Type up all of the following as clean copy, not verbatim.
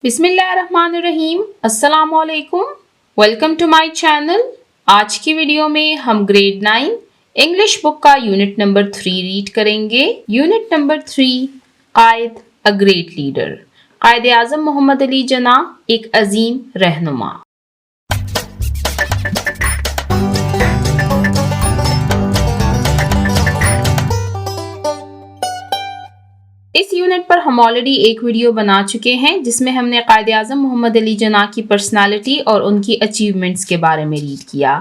بسم اللہ الرحمن الرحیم، السلام علیکم، ویلکم ٹو مائی چینل۔ آج کی ویڈیو میں ہم گریڈ 9 انگلش بک کا یونٹ نمبر 3 ریڈ کریں گے۔ Unit number 3، Quaid a great leader. Quaid Azam محمد علی جناح ایک عظیم رہنما۔ اس یونٹ پر ہم آلریڈی ایک ویڈیو بنا چکے ہیں جس میں ہم نے قائد اعظم محمد علی جناح کی پرسنالٹی اور ان کی اچیومنٹس کے بارے میں ریڈ کیا۔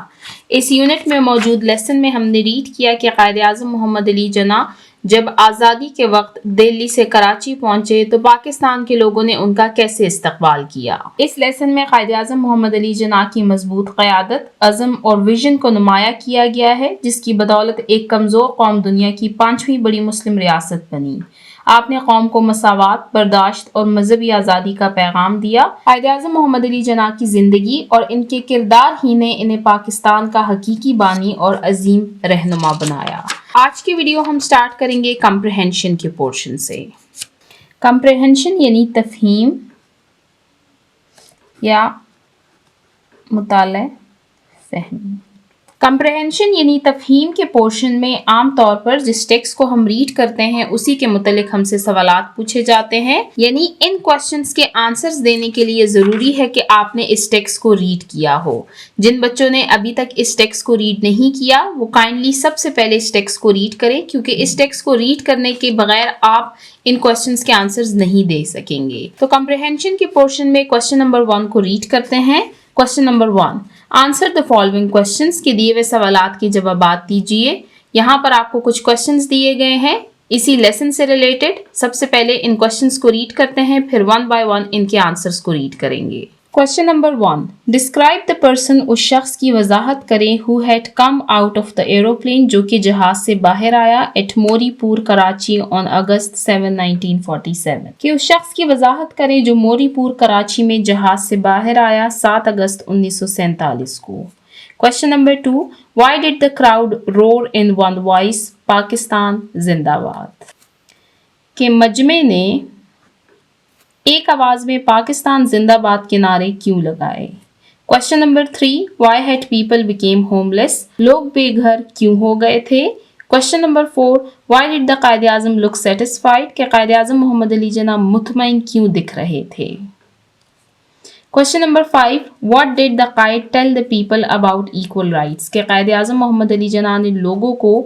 اس یونٹ میں موجود لیسن میں ہم نے ریڈ کیا کہ قائد اعظم محمد علی جناح جب آزادی کے وقت دہلی سے کراچی پہنچے تو پاکستان کے لوگوں نے ان کا کیسے استقبال کیا۔ اس لیسن میں قائد اعظم محمد علی جناح کی مضبوط قیادت، عزم اور ویژن کو نمایاں کیا گیا ہے، جس کی بدولت ایک کمزور قوم دنیا کی 5ویں بڑی مسلم ریاست بنی۔ آپ نے قوم کو مساوات، برداشت اور مذہبی آزادی کا پیغام دیا۔ قائد اعظم محمد علی جناح کی زندگی اور ان کے کردار ہی نے انہیں پاکستان کا حقیقی بانی اور عظیم رہنما بنایا۔ آج کی ویڈیو ہم سٹارٹ کریں گے کمپریہنشن کے پورشن سے۔ کمپریہنشن یعنی تفہیم یا مطالعہ فہمی۔ کمپریہنشن یعنی تفہیم کے پورشن میں عام طور پر جس ٹیکسٹ کو ہم ریڈ کرتے ہیں اسی کے متعلق ہم سے سوالات پوچھے جاتے ہیں، یعنی ان کوسچنز کے آنسرز دینے کے لیے ضروری ہے کہ آپ نے اس ٹیکسٹ کو ریڈ کیا ہو۔ جن بچوں نے ابھی تک اس ٹیکسٹ کو ریڈ نہیں کیا وہ کائنڈلی سب سے پہلے اس ٹیکسٹ کو ریڈ کریں، کیونکہ اس ٹیکسٹ کو ریڈ کرنے کے بغیر آپ ان کوسچنز کے آنسرز نہیں دے سکیں گے۔ تو کمپریہنشن کے پورشن میں کوسچن نمبر 1 کو ریڈ کرتے ہیں۔ Question number 1، answer the following questions کے دیے ہوئے سوالات کے جوابات دیجئے۔ یہاں پر آپ کو کچھ questions دیے گئے ہیں اسی لیسن سے ریلیٹڈ۔ سب سے پہلے ان questions کو ریڈ کرتے ہیں، پھر 1 by 1 ان کے آنسرز کو ریڈ کریں گے۔ Question number 1، describe the person، اس شخص کی وضاحت کریں who had come out of the aeroplane، جو کہ جہاز سے باہر آیا at موری پور کراچی on August 7, 1947۔ کہ اس شخص کی وضاحت کریں جو موری پور کراچی میں جہاز سے باہر آیا 7 اگست 1947 کو۔ Question number 2، why did the crowd roar in one voice، Pakistan زندہ باد۔ کہ مجمع نے ایک آواز میں پاکستان زندہ باد کے نعرے کیوں لگائے۔ Question number 3، why had people became homeless، لوگ بے گھر کیوں ہو گئے تھے۔ Question number 4، why did the Quaid Azam look satisfied، کہ قائد اعظم محمد علی جناح مطمئن کیوں دکھ رہے تھے۔ Question number 5، what did the Quaid tell the people about equal rights، کہ قائد اعظم محمد علی جناح نے لوگوں کو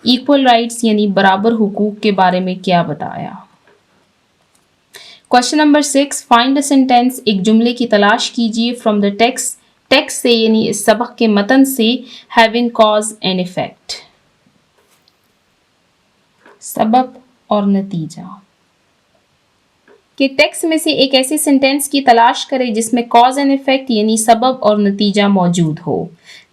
equal rights یعنی برابر حقوق کے بارے میں کیا بتایا۔ Question number 6، find a sentence, ایک جملے کی تلاش کیجیے فرام دا ٹیکسٹ سے یعنی اس سبق کے متن سے، ہیونگ کاز اینڈ ایفیکٹ، سبب اور نتیجہ۔ کہ ٹیکسٹ میں سے ایک ایسی سینٹینس کی تلاش کرے جس میں کاز اینڈ ایفیکٹ یعنی سبب اور نتیجہ موجود ہو۔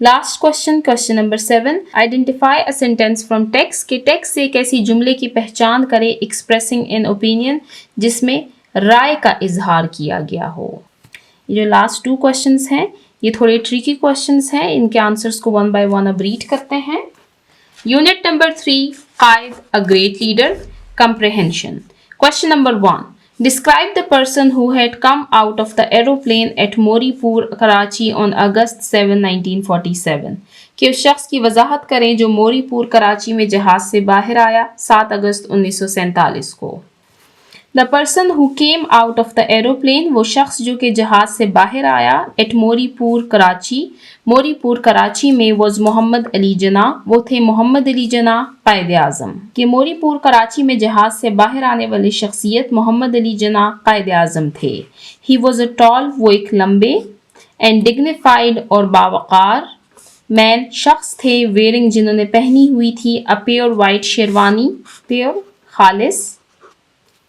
Last question, question number 7، identify a sentence from text, کہ ٹیکسٹ سے ایک ایسی جملے کی پہچان کرے ایکسپریسنگ این اوپینین، جس میں رائے کا اظہار کیا گیا ہو۔ یہ جو لاسٹ 2 کوسچنز ہیں یہ تھوڑے ٹریکی کوسچنز ہیں، ان کے آنسرز کو 1 by 1 اب ریڈ کرتے ہیں۔ Unit number 3، Quaid a great leader, comprehension. Question number 1، describe the person who had come out of the aeroplane at موری پور کراچی on August 7, 1947۔ کہ اس شخص کی وضاحت کریں جو موری پور کراچی میں جہاز سے باہر آیا 7 اگست 1947 کو۔ The person who came out of the aeroplane، وہ شخص جو کہ جہاز سے باہر آیا at موری پور کراچی، موری پور کراچی میں was محمد علی جناح، وہ تھے محمد علی جناح قائد اعظم۔ کہ موری پور کراچی میں جہاز سے باہر آنے والی شخصیت محمد علی جناح قائد اعظم تھے۔ He was a tall، وہ ایک لمبے، and dignified اور باوقار man، شخص تھے wearing، جنہوں نے پہنی ہوئی تھی a pure white sherwani, pure خالص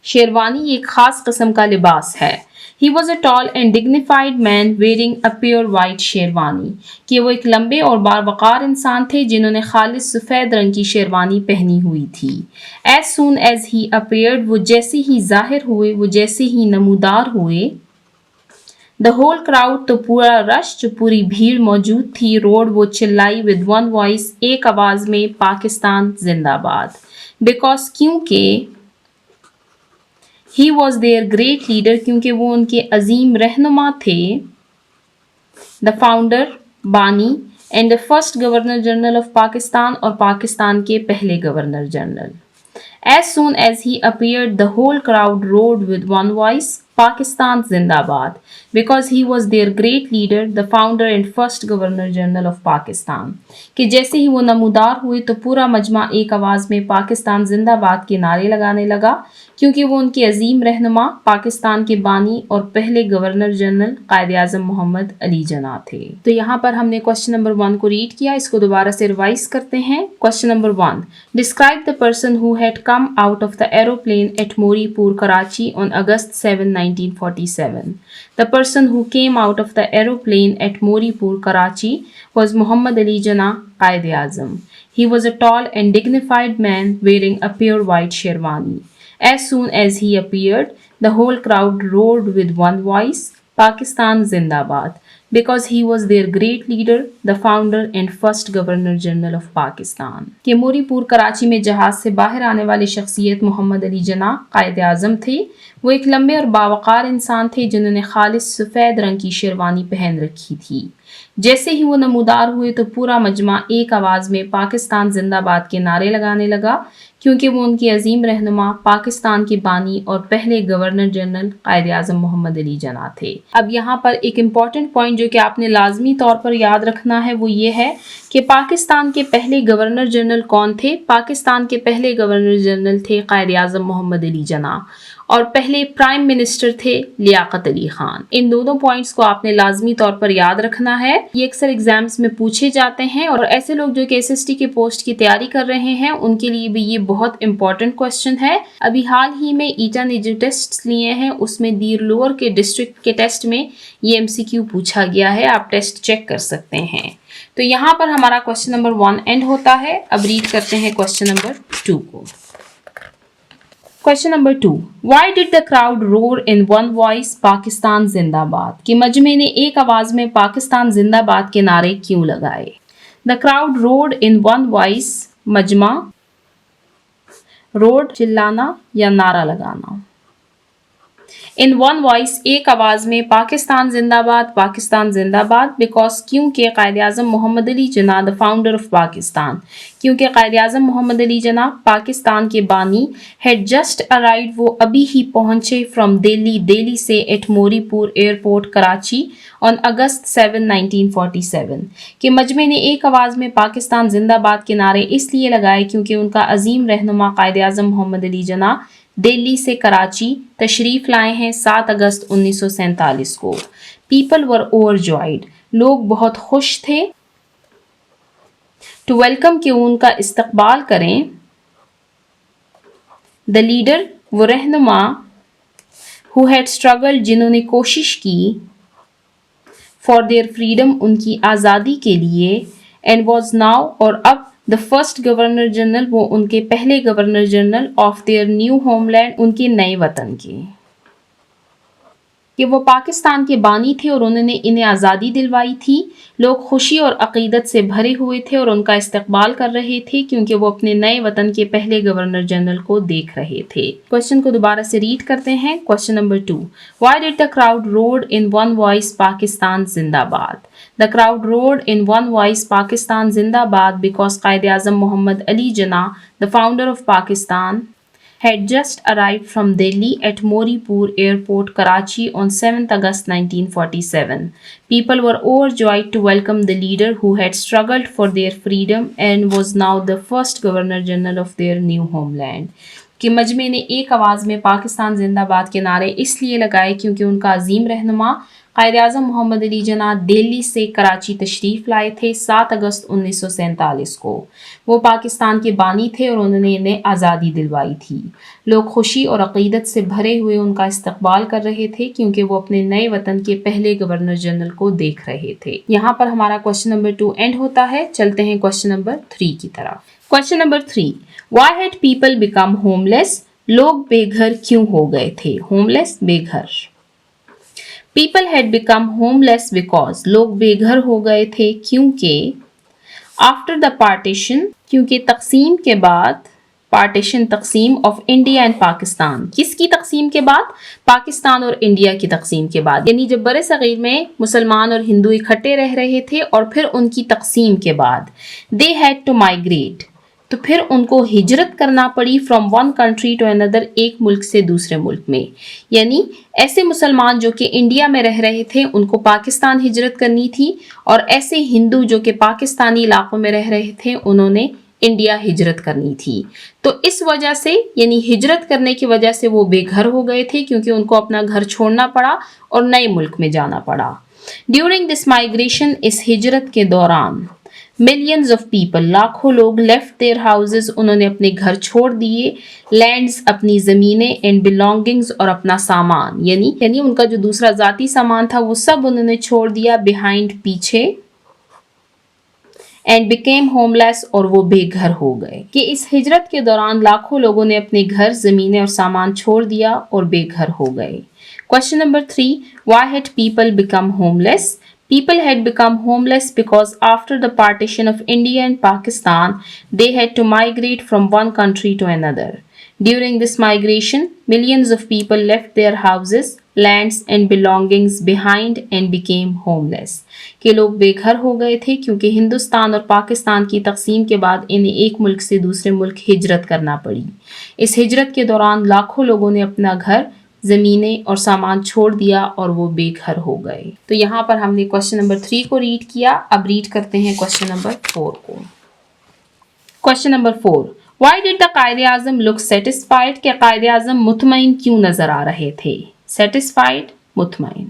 شیروانی ایک خاص قسم کا لباس ہے۔ He was a tall and dignified man wearing a pure white sherwani, کہ وہ ایک لمبے اور باوقار انسان تھے جنہوں نے خالص سفید رنگ کی شیروانی پہنی ہوئی تھی۔ As soon as he appeared، وہ جیسے ہی ظاہر ہوئے، وہ جیسے ہی نمودار ہوئے۔ The whole crowd، تو پورا رش، جو پوری بھیڑ موجود تھی، roared، وہ چلائی with one voice، ایک آواز میں، پاکستان زندہ باد۔ Because، کیونکہ He was their great leader क्योंकि वो उनके अजीम रहनुमा थे. The founder बानी and the first governor general of Pakistan और पाकिस्तान के पहले governor general. As soon as he appeared, the whole crowd roared with one voice, Pakistan Zindabad, because he was their great leader, the founder and first governor general of Pakistan. कि जैसे ही वो नमूदार हुए तो पूरा मजमा एक आवाज़ में पाकिस्तान जिंदाबाद के नारे लगाने लगा क्योंकि वो उनके अजीम रहनुमा पाकिस्तान के बानी और पहले गवर्नर जनरल कायद आज़म मोहम्मद अली जना थे. तो यहाँ पर हमने क्वेश्चन नंबर 1 को रीड किया, इसको दोबारा से रिवाइज करते हैं. Question number 1, describe the person who had come out of the aeroplane at Moripur Karachi on August 7, 1947. The person who came out of the aeroplane at Moripur, Karachi was Muhammad Ali Jinnah, Qaid-e-Azam. He was a tall and dignified man wearing a pure white sherwani. As soon as he appeared, the whole crowd roared with one voice, Pakistan Zindabad, because he was their great leader, the founder and first governor general of Pakistan. कि मोरीपुर कराची में जहाज से बाहर आने वाली शख्सियत मोहम्मद अली जिन्ना कायद आज़म थे. वो एक लंबे और बावकार इंसान थे जिन्होंने खालिस सफ़ेद रंग की शेरवानी पहन रखी थी. जैसे ही वो नमूदार हुए तो पूरा मजमा एक आवाज़ में पाकिस्तान जिंदाबाद के नारे लगाने लगा क्योंकि वो उनके अजीम रहनुमा पाकिस्तान के बानी और पहले गवर्नर जनरल कायद आज़म मोहम्मद अली जना थे. अब यहाँ पर एक इम्पॉर्टेंट पॉइंट जो कि आपने लाजमी तौर पर याद रखना है वो ये है कि पाकिस्तान के पहले गवर्नर जनरल कौन थे. पाकिस्तान के पहले गवर्नर जनरल थे कायद आज़म मोहम्मद अली जना और पहले प्राइम मिनिस्टर थे लियाकत अली खान. इन दोनों पॉइंट्स को आपने लाजमी तौर पर याद रखना है. ये अक्सर एग्जाम्स में पूछे जाते हैं और ऐसे लोग जो कि SST के पोस्ट की तैयारी कर रहे हैं उनके लिए भी ये बहुत इंपॉर्टेंट क्वेश्चन है. अभी हाल ही में ईटा ने जो टेस्ट लिए हैं उसमें दीर लोअर के डिस्ट्रिक्ट के टेस्ट में ये MCQ पूछा गया है. आप टेस्ट चेक कर सकते हैं. तो यहाँ पर हमारा क्वेश्चन नंबर 1 एंड होता है. अब रीड करते हैं क्वेश्चन नंबर 2 को. Question number 2, why did the crowd roar in one voice Pakistan जिंदाबाद. कि मजमे ने एक आवाज में पाकिस्तान जिंदाबाद के नारे क्यों लगाए. The crowd roared in one voice, मजमा, रोड चिल्लाना या नारा लगाना. इन वन वॉइस एक आवाज में पाकिस्तान जिंदाबाद बिकॉज क्योंकि कायद Azam Mohammad Ali Jinnah the founder of Pakistan, क्योंकि कायद आज़म मोहम्मद अली जिन्ना पाकिस्तान के बानी हैड जस्ट अराइव्ड, वो अभी ही पहुंचे फ्रॉम दिल्ली से at Moripur airport Karachi on August 7, 1947. कि मजमे ने एक आवाज़ में पाकिस्तान जिंदाबाद के नारे इसलिए लगाए क्योंकि उनका अजीम रहनुमा कायद आज़म मोहम्मद अली जिन्ना दिल्ली से कराची तशरीफ़ लाए हैं 7 अगस्त 1947 को. पीपल वर ओवरजॉयड, लोग बहुत खुश थे. टू वेलकम कि उनका इस्तकबाल करें. द लीडर, वो रहनुमा, हु हैड स्ट्रगल, जिन्होंने कोशिश की, फॉर देयर फ्रीडम, उनकी आज़ादी के लिए, एंड वॉज नाउ, और अब, द फर्स्ट गवर्नर जनरल, वो उनके पहले governor general of their new homeland, उनके नए वतन के. कि वो पाकिस्तान के बानी थे और उन्होंने इन्हें आज़ादी दिलवाई थी. लोग खुशी और अकीदत से भरे हुए थे और उनका इस्तकबाल कर रहे थे क्योंकि वो अपने नए वतन के पहले गवर्नर जनरल को देख रहे थे. क्वेश्चन को दोबारा से रीड करते हैं. Question number 2, why did the crowd roared in one voice Pakistan zindabad. The crowd roared in one voice Pakistan zindabad because Quaid Azam Mohammad Ali Jinnah the founder of Pakistan had just arrived from Delhi at Moripur Airport, Karachi on 7th August 1947. People were overjoyed to welcome the leader who had struggled for their freedom and was now the first Governor General of their new homeland. कि मजमे ने एक आवाज़ में पाकिस्तान जिंदाबाद के नारे इसलिए लगाए क्योंकि उनका अजीम रहनुमा कायद आज़म मोहम्मद अली जिन्ना दिल्ली से कराची तशरीफ़ लाए थे 7 अगस्त 1947 को. वो पाकिस्तान के बानी थे और उन्होंने इन्हें आज़ादी दिलवाई थी. लोग खुशी और अकीदत से भरे हुए उनका इस्तकबाल कर रहे थे क्योंकि वो अपने नए वतन के पहले गवर्नर जनरल को देख रहे थे. यहाँ पर हमारा क्वेश्चन नंबर 2 एंड होता है. चलते हैं क्वेश्चन नंबर 3 की तरफ. Question number 3, why had people become homeless. लोग बेघर क्यों हो गए थे. होमलेस, बेघर. People had become homeless because, लोग बेघर हो गए थे क्योंकि आफ्टर द पार्टीशन, क्योंकि तकसीम के बाद, पार्टीशन तकसीम ऑफ इंडिया एंड पाकिस्तान। किसकी तकसीम के बाद? पाकिस्तान और इंडिया की तकसीम के बाद। यानी जब बड़े सगीर में मुसलमान और हिंदू इकट्ठे रह रहे थे और फिर उनकी तकसीम के बाद दे हैड टू माइग्रेट, तो फिर उनको हिजरत करना पड़ी from one country to another, एक मुल्क से दूसरे मुल्क में। यानी ऐसे मुसलमान जो कि इंडिया में रह रहे थे उनको पाकिस्तान हिजरत करनी थी, और ऐसे हिंदू जो कि पाकिस्तानी इलाकों में रह रहे थे उन्होंने इंडिया हिजरत करनी थी। तो इस वजह से यानी हिजरत करने की वजह से वो बेघर हो गए थे, क्योंकि उनको अपना घर छोड़ना पड़ा और नए मुल्क में जाना पड़ा। ड्यूरिंग दिस माइग्रेशन, इस हिजरत के दौरान मिलियंस ऑफ पीपल, लाखों लोग, लेफ्ट देयर हाउसेज, उन्होंने अपने घर छोड़ दिए, लैंड्स, अपनी ज़मीनें, एंड बिलोंगिंग्स, और अपना सामान, यानी उनका जो दूसरा ज़ाती सामान था वो सब उन्होंने छोड़ दिया, बिहाइंड, पीछे, एंड बिकेम होमलेस, और वो बेघर हो गए। कि इस हिजरत के दौरान लाखों लोगों ने अपने घर, ज़मीनें और सामान छोड़ दिया और बेघर हो गए। Question number 3, why had people become homeless? People had become homeless because after the partition of India and Pakistan, they had to migrate from one country to another. During this migration, millions of people left their houses, lands and belongings behind and became homeless. कि लोग बेघर हो गए थे क्योंकि हिंदुस्तान और पाकिस्तान की तकसीम के बाद इन्हें एक मुल्क से दूसरे मुल्क हिजरत करना पड़ी। इस हिजरत के दौरान लाखों लोगों ने अपना घर, ज़मीनें और सामान छोड़ दिया और वो बेघर हो गए। तो यहाँ पर हमने क्वेश्चन नंबर 3 को रीड किया। अब रीड करते हैं क्वेश्चन नंबर 4 को। Question number 4, why did the कायदे आज़म लुक सेटिस्फाइड? के कायदे आज़म मुतमईन क्यों नजर आ रहे थे? सेटिस्फाइड, मुतमईन।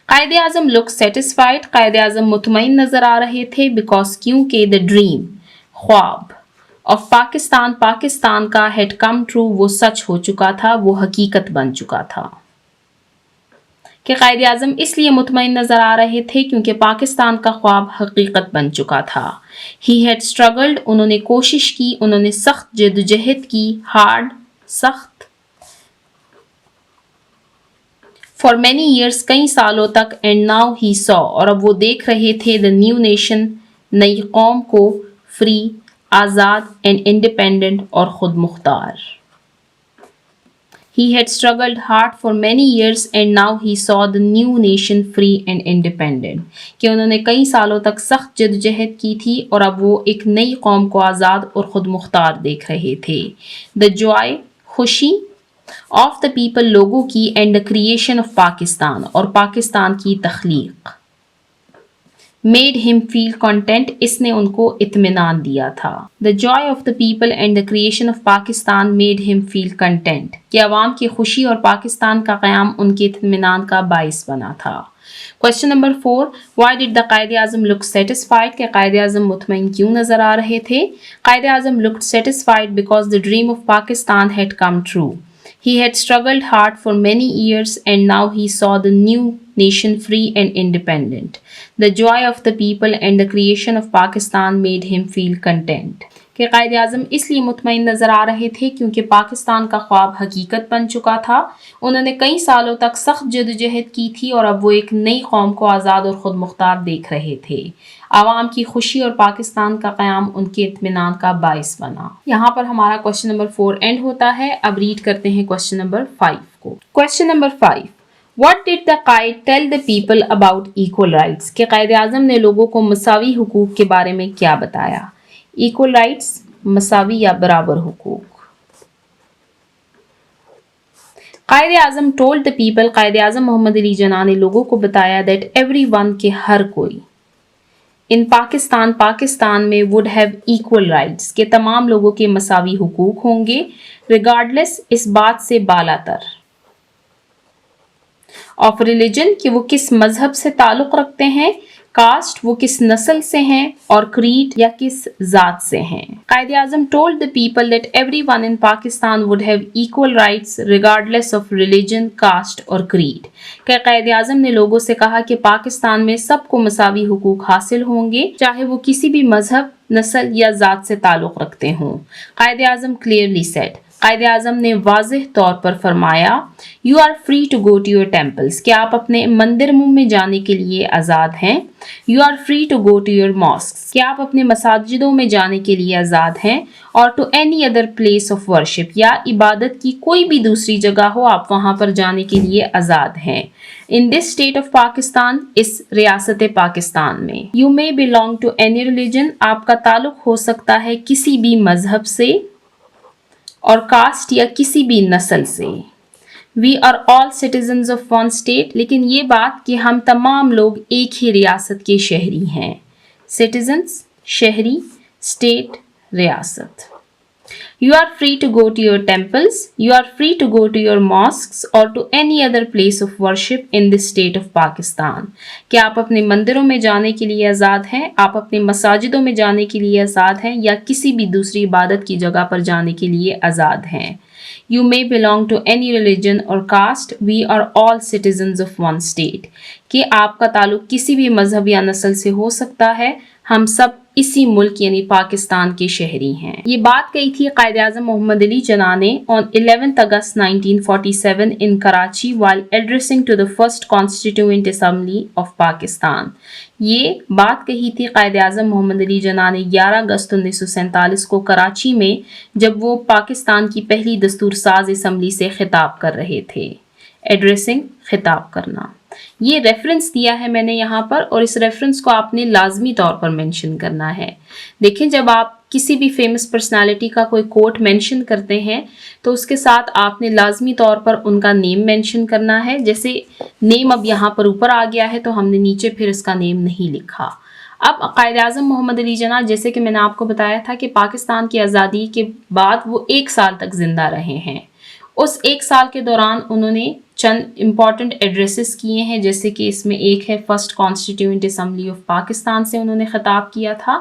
कायदे आज़म लुक सेटिस्फाइड, कायदे आज़म मुतमईन नजर आ रहे थे बिकॉज, क्योंकि द ड्रीम, ख्वाब, ऑफ पाकिस्तान, पाकिस्तान का, हैड कम ट्रू, वो सच हो चुका था, वो हकीकत बन चुका था। कि कायदे आज़म इसलिए मुतमईन नजर आ रहे थे क्योंकि पाकिस्तान का ख्वाब हकीकत बन चुका था। ही हैड स्ट्रगल्ड, उन्होंने कोशिश की, उन्होंने सख्त जद्दोजहद की, हार्ड, सख्त, फॉर मैनी ईयर्स, कई सालों तक, एंड नाउ ही सॉ, और अब वो देख रहे थे, द न्यू नेशन, नई कौम को, फ्री, आज़ाद, एंड इंडिपेंडेंट, और खुद Mukhtar. He had struggled hard for many years and now he saw the new nation free and independent. कि उन्होंने कई सालों तक सख्त जद्दोजहद की थी और अब वो एक नई कौम को आज़ाद और खुद मुख्तार देख रहे थे। The joy, खुशी, of the people, लोगों की, and the creation of Pakistan, और पाकिस्तान की तख्लीक, made him feel content, इसने उनको इत्मीनान दिया था। The joy of the people and the creation of Pakistan made him feel content, कि अवाम की खुशी और पाकिस्तान का क़याम उनके इत्मीनान का बाइस बना था। Question number 4, why did the कायदे आज़म look satisfied? के कायदे आज़म मुतमईन क्यों नजर आ रहे थे? कायदे आज़म looked satisfied because the dream of Pakistan had come true. He had struggled hard for many years and now he saw the new nation free and independent. The joy of the people and the creation of Pakistan made him feel content. कि कायदे आज़म इसलिए मुतमईन नज़र आ रहे थे क्योंकि पाकिस्तान का ख्वाब हकीकत बन चुका था। उन्होंने कई सालों तक सख्त जद्दोजहद की थी और अब वो एक नई कौम को आज़ाद और ख़ुद मुख्तार देख रहे थे। आवाम की खुशी और पाकिस्तान का क़याम उनके इत्मीनान का बाइस बना। यहाँ पर हमारा क्वेश्चन नंबर 4 एंड होता है। अब रीड करते हैं क्वेश्चन नंबर 5 को। Question number 5, What did the Qaid tell the people about equal rights? के कायदे आज़म ने लोगों को मसावी हुकूक के बारे में क्या बताया? Equal rights, मसावी या बराबर हुकूक। कायदे आज़म told the people, कायदे आज़म मोहम्मद अली जिन्ना ने लोगों को बताया that everyone, के हर कोई, इन पाकिस्तान, पाकिस्तान में would have equal rights, के तमाम लोगों के मसावी हुकूक होंगे, regardless, इस बात से बालातर, ऑफ रिलीजन, कि वो किस मजहब से ताल्लुक़ रखते हैं, कास्ट, वो किस नस्ल से हैं, और क्रीड, या किस ज़ात से हैं। Quaid Azam told the people that everyone in Pakistan would have equal rights regardless of religion, caste और क्रीड। कायदे आज़म ने लोगों से कहा कि पाकिस्तान में सबको मसावी हुकूक हासिल होंगे, चाहे वो किसी भी मजहब, नस्ल या ज़ात से ताल्लुक़ रखते हों। कायदे आज़म क्लियरली सेड, कायदे आज़म ने वाज़ेह तौर पर फरमाया, you are free to go to your temples, कि आप अपने मंदिरों में जाने के लिए आज़ाद हैं। You are free to go to your mosque, कि आप अपने मसाजिदों में जाने के लिए आज़ाद हैं। और to any other place of worship, या इबादत की कोई भी दूसरी जगह हो आप वहाँ पर जाने के लिए आज़ाद हैं। In this state of Pakistan, इस रियासत पाकिस्तान में। You may belong to any religion, आपका ताल्लुक हो सकता है किसी भी मजहब से, और कास्ट या किसी भी नस्ल से। We are all citizens of one state, लेकिन ये बात कि हम तमाम लोग एक ही रियासत के शहरी हैं। सिटीजन्स शहरी, स्टेट रियासत। You are free to go to your temples, you are free to go to your mosques or to any other place of worship in this state of Pakistan. कि आप अपने मंदिरों में जाने के लिए आज़ाद हैं, आप अपने मसाजिदों में जाने के लिए आज़ाद हैं, या किसी भी दूसरी इबादत की जगह पर जाने के लिए आज़ाद हैं। You may belong to any religion or caste, we are all citizens of one state. कि आपका ताल्लुक किसी भी मजहब या नस्ल से हो सकता है, हम सब इसी मुल्क यानी पाकिस्तान के शहरी हैं। ये बात कही थी कायदे आज़म मोहम्मद अली जिन्ना ने on 11th August 1947 in Karachi while addressing to the first Constituent Assembly of Pakistan. ये बात कही थी कायदे आज़म मोहम्मद अली जिन्ना ने 11 अगस्त 1947 को कराची में, जब वो पाकिस्तान की पहली दस्तूर साज असम्बली से खिताब कर रहे थे। एड्रेसिंग, खिताब करना। ये रेफरेंस दिया है मैंने यहाँ पर, और इस रेफरेंस को आपने लाजमी तौर पर मेंशन करना है। देखें, जब आप किसी भी फेमस पर्सनालिटी का कोई कोट मेंशन करते हैं तो उसके साथ आपने लाजमी तौर पर उनका नेम मेंशन करना है। जैसे नेम अब यहाँ पर ऊपर आ गया है तो हमने नीचे फिर इसका नेम नहीं लिखा। अब कायदे आज़म मोहम्मद अली जिन्ना, जैसे कि मैंने आपको बताया था कि पाकिस्तान की आज़ादी के बाद वो 1 साल तक जिंदा रहे हैं। उस 1 साल के दौरान उन्होंने चंद इम्पॉर्टेंट एड्रेसेस किए हैं, जैसे कि इसमें एक है first constituent assembly of Pakistan से उन्होंने खिताब किया था।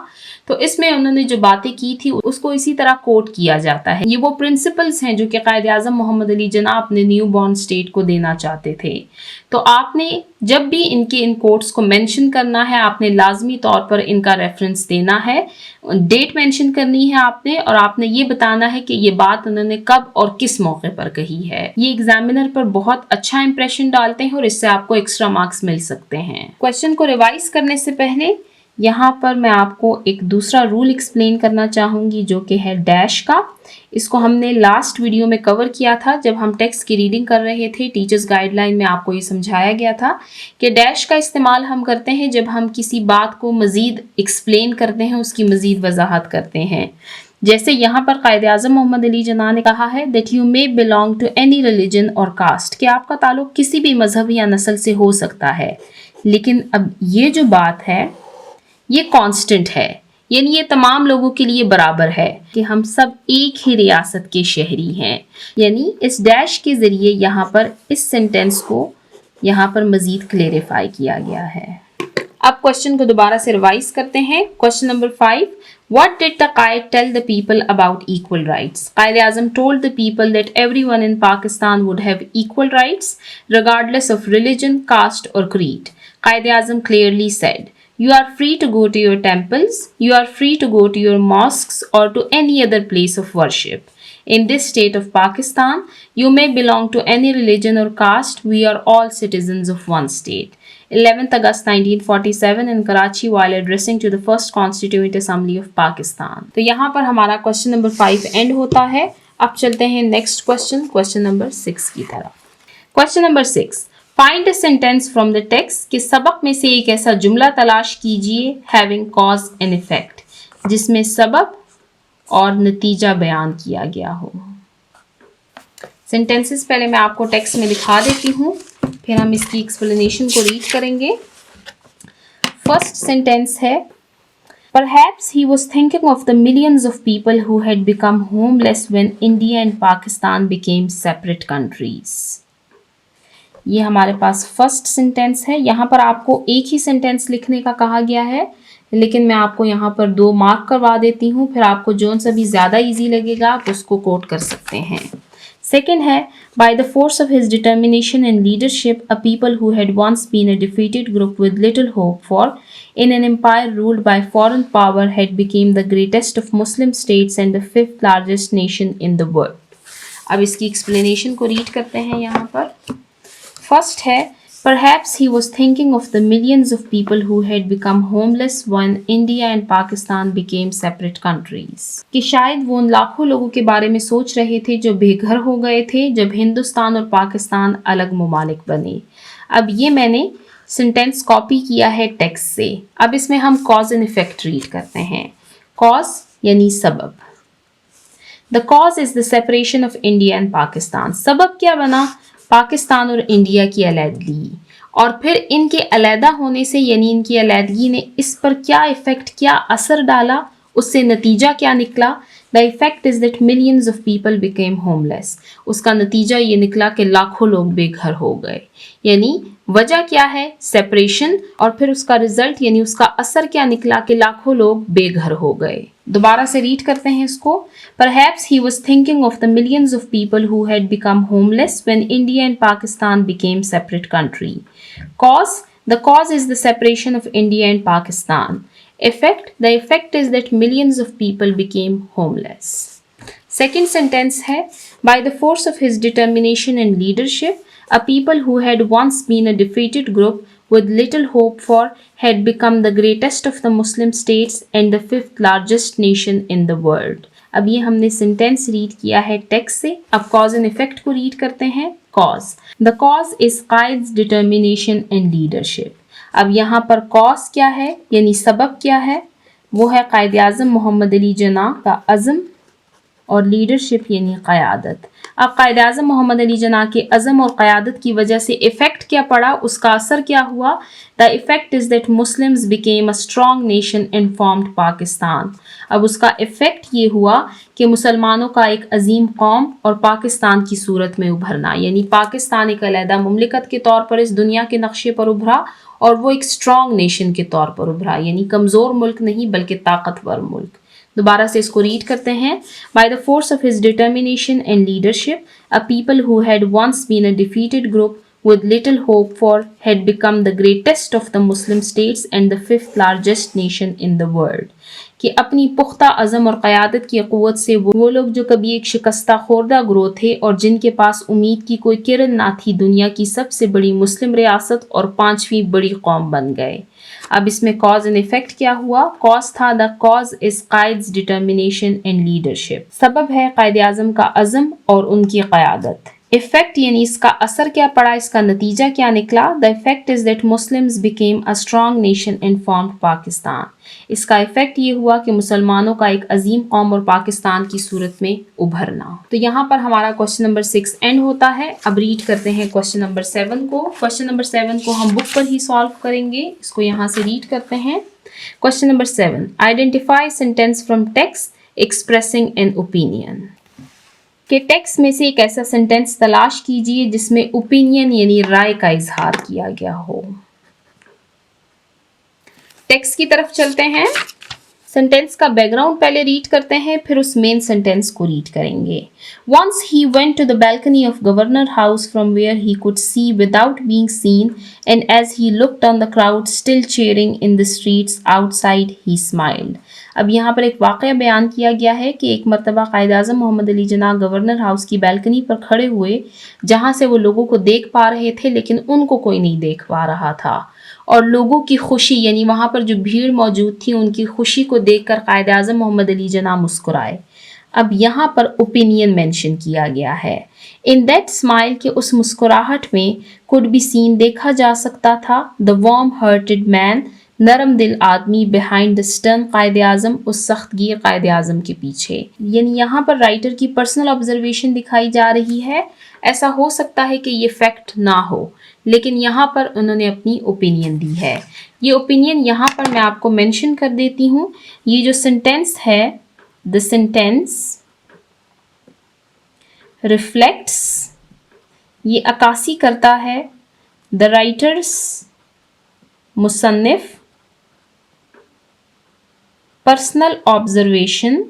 तो इसमें उन्होंने जो बातें की थी उसको इसी तरह कोट किया जाता है। ये वो प्रिंसिपल्स हैं जो कि कायदे आज़म मोहम्मद अली जिन्ना अपने न्यू बॉर्न स्टेट को देना चाहते थे। तो आपने जब भी इन कोट्स को मेंशन करना है, आपने लाजमी तौर पर इनका रेफरेंस देना है, डेट मेंशन करनी है आपने, और आपने ये बताना है कि ये बात उन्होंने कब और किस मौके पर कही है। ये एग्जामिनर पर बहुत अच्छा इंप्रेशन डालते हैं और इससे आपको एक्स्ट्रा मार्क्स मिल सकते हैं। क्वेश्चन को रिवाइज करने से पहले यहाँ पर मैं आपको एक दूसरा रूल एक्सप्लेन करना चाहूँगी, जो कि है डैश का। इसको हमने लास्ट वीडियो में कवर किया था जब हम टेक्स्ट की रीडिंग कर रहे थे। टीचर्स गाइडलाइन में आपको ये समझाया गया था कि डैश का इस्तेमाल हम करते हैं जब हम किसी बात को मज़ीद एक्सप्लेन करते हैं, उसकी मज़ीद वजाहत करते हैं। जैसे यहाँ पर कायदे आज़म मोहम्मद अली जिन्ना ने कहा है that you may belong to any religion और कास्ट, कि आपका ताल्लुक किसी भी मजहब या नस्ल से हो सकता है। लेकिन अब ये जो बात है ये कांस्टेंट है, यानी ये तमाम लोगों के लिए बराबर है कि हम सब एक ही रियासत के शहरी हैं। यानी इस डैश के ज़रिए यहाँ पर इस सेंटेंस को यहाँ पर मज़ीद क्लेरिफाई किया गया है। अब क्वेश्चन को दोबारा से रिवाइज करते हैं। Question number 5, What did the Qaid tell the people about equal rights? Qaid Azam told the people that everyone in Pakistan would have equal rights regardless of religion, caste or creed. Qaid Azam clearly said, you are free to go to your temples, you are free to go to your mosques or to any other place of worship. In this state of Pakistan, you may belong to any religion or caste, we are all citizens of one state. 11th August 1947 in Karachi while addressing to the first Constituent Assembly of Pakistan. तो यहाँ पर हमारा question number 5 and होता है। अब चलते हैं next question number 6 की तरफ। Question number 6, find a sentence from the text, कि सबक में से एक ऐसा जुमला तलाश कीजिए हैविंग कॉज एंड इफेक्ट, जिसमें सबब और नतीजा बयान किया गया हो। सेंटेंसेस पहले मैं आपको टेक्स्ट में दिखा देती हूँ, फिर हम इसकी एक्सप्लेनेशन को रीड करेंगे। फर्स्ट सेंटेंस है, Perhaps he was thinking of the millions of people who had become homeless when India and Pakistan became separate countries. ये हमारे पास फर्स्ट सेंटेंस है। यहाँ पर आपको एक ही सेंटेंस लिखने का कहा गया है, लेकिन मैं आपको यहाँ पर 2 मार्क करवा देती हूँ, फिर आपको जोन सा भी ज़्यादा ईजी लगेगा आप उसको कोट कर सकते हैं। सेकेंड है, by the force of his determination and leadership, a people who had once been a defeated group with little hope for in an empire ruled by foreign power had become the greatest of Muslim states and the 5th largest nation in the world. अब इसकी explanation को read करते हैं यहाँ पर। First है, Perhaps he was thinking of the millions of people who had become homeless when India and Pakistan became separate countries. कि शायद वो उन लाखों लोगों के बारे में सोच रहे थे जो बेघर हो गए थे जब हिंदुस्तान और पाकिस्तान अलग ममालिक बने। अब ये मैंने सेंटेंस कॉपी किया है टेक्स्ट से। अब इसमें हम कॉज एंड इफेक्ट रीड करते हैं। कॉज यानी सबब। The cause is the separation of India and Pakistan. सबब क्या बना? पाकिस्तान और इंडिया की अलहदगी, और फिर इनके अलहदा होने से यानी इनकी अलहदगी ने इस पर क्या इफेक्ट, क्या असर डाला, उससे नतीजा क्या निकला? The effect is that millions of people became homeless. उसका नतीजा ये निकला कि लाखों लोग बेघर हो गए। यानी वजह क्या है? सेपरेशन, और फिर उसका रिजल्ट यानी उसका असर क्या निकला कि लाखों लोग बेघर हो गए। दोबारा से रीड करते हैं इसको। Perhaps he was thinking of the millions of people who had become homeless when India and Pakistan became separate country. Cause, the cause is the separation of India and Pakistan. Effect, the effect is that millions of people became homeless. Second sentence है, by the force of his determination and leadership, a people who had once been a defeated group with little hope for had become the greatest of the Muslim states and the fifth largest nation in the world. अब ये हमने sentence read किया है text से। अब cause and effect को read करते हैं। Cause, the cause is Quaid's determination and leadership. अब यहाँ पर कॉज क्या है यानी सबब क्या है? वो है कायद आज़म मोहम्मद अली जिन्ना का अज़म और लीडरशिप यानी क़यादत। अब कायद आज़म मोहम्मद अली जिन्ना के अज़म और क़यादत की वजह से इफ़ेक्ट क्या पड़ा, उसका असर क्या हुआ? The effect is that Muslims became a strong nation and formed Pakistan. अब उसका इफ़ेक्ट ये हुआ कि मुसलमानों का एक अजीम कौम और पाकिस्तान की सूरत में उभरना, यानी पाकिस्तान एक अलहदा मुमलिकत के तौर पर इस दुनिया के नक्शे पर उभरा और वो एक स्ट्रॉन्ग नेशन के तौर पर उभरा, यानी कमज़ोर मुल्क नहीं बल्कि ताकतवर मुल्क। दोबारा से इसको रीड करते हैं। By the force of his determination and leadership, a people who had once been a defeated group with little hope for had become the greatest of the Muslim states and the fifth largest nation in the world. कि अपनी पुख्ता अज़म और क़यादत की क़ुव्वत से वो लोग जो कभी एक शिकस्ता खोरदा ग्रोह थे और जिनके पास उम्मीद की कोई किरण ना थी, दुनिया की सबसे बड़ी मुस्लिम रियासत और पांचवी बड़ी कौम बन गए। अब इसमें कॉज एंड इफेक्ट क्या हुआ? कॉज था, the cause is Quaid's determination and leadership. सबब है कायद आज़म का अज़म और उनकी क़यादत। इफेक्ट यानी इसका असर क्या पड़ा, इसका नतीजा क्या निकला? The effect is that Muslims became a strong nation and formed Pakistan. इसका इफेक्ट ये हुआ कि मुसलमानों का एक अजीम कौम और पाकिस्तान की सूरत में उभरना। तो यहाँ पर हमारा क्वेश्चन नंबर 6 एंड होता है। अब रीड करते हैं क्वेश्चन नंबर 7 को। क्वेश्चन नंबर 7 को हम बुक पर ही सॉल्व करेंगे। इसको यहाँ से रीड करते हैं। Question number 7, identify sentence from text expressing an opinion. कि टेक्स्ट में से एक ऐसा सेंटेंस तलाश कीजिए जिसमें ओपिनियन यानी राय का इजहार किया गया हो। टेक्स्ट की तरफ चलते हैं। सेंटेंस का बैकग्राउंड पहले रीड करते हैं, फिर उस मेन सेंटेंस को रीड करेंगे। Once he went to the balcony of Governor House from where he could see without being seen, and as he looked on the crowd still cheering in the streets outside, he smiled. अब यहाँ पर एक वाक़या बयान किया गया है कि एक मरतबा कायद आज़म मोहम्मद अली जिन्ना गवर्नर हाउस की बैल्कनी पर खड़े हुए, जहाँ से वो लोगों को देख पा रहे थे लेकिन उनको कोई नहीं देख पा रहा था, और लोगों की खुशी यानी वहाँ पर जो भीड़ मौजूद थी उनकी खुशी को देखकर कायद आज़म मोहम्मद अली जिन्ना मुस्कुराए। अब यहाँ पर ओपिनियन मेंशन किया गया है। इन दैट स्माइल के उस मुस्कुराहट में कुड बी सीन देखा जा सकता था द वार्म हार्टेड मैन, नरम दिल आदमी, बिहाइंड द स्टर्न कायद आज़म, उस सख्तगीर कायद आज़म के पीछे। यानी यहाँ पर राइटर की पर्सनल ऑब्जर्वेशन दिखाई जा रही है। ऐसा हो सकता है कि ये फैक्ट ना हो, लेकिन यहाँ पर उन्होंने अपनी ओपिनियन दी है। ये ओपिनियन यहाँ पर मैं आपको मेंशन कर देती हूँ। ये जो सेंटेंस है, द सेंटेंस रिफ्लेक्ट्स, ये अक्कासी करता है द राइटर्स मुसन्निफ personal observation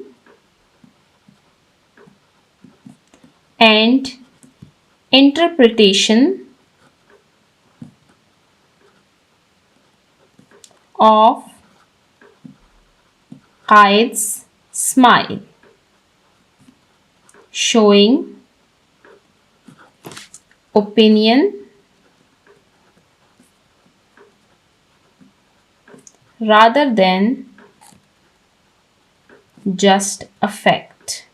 and interpretation of Qaid's smile, showing opinion rather than just a fact.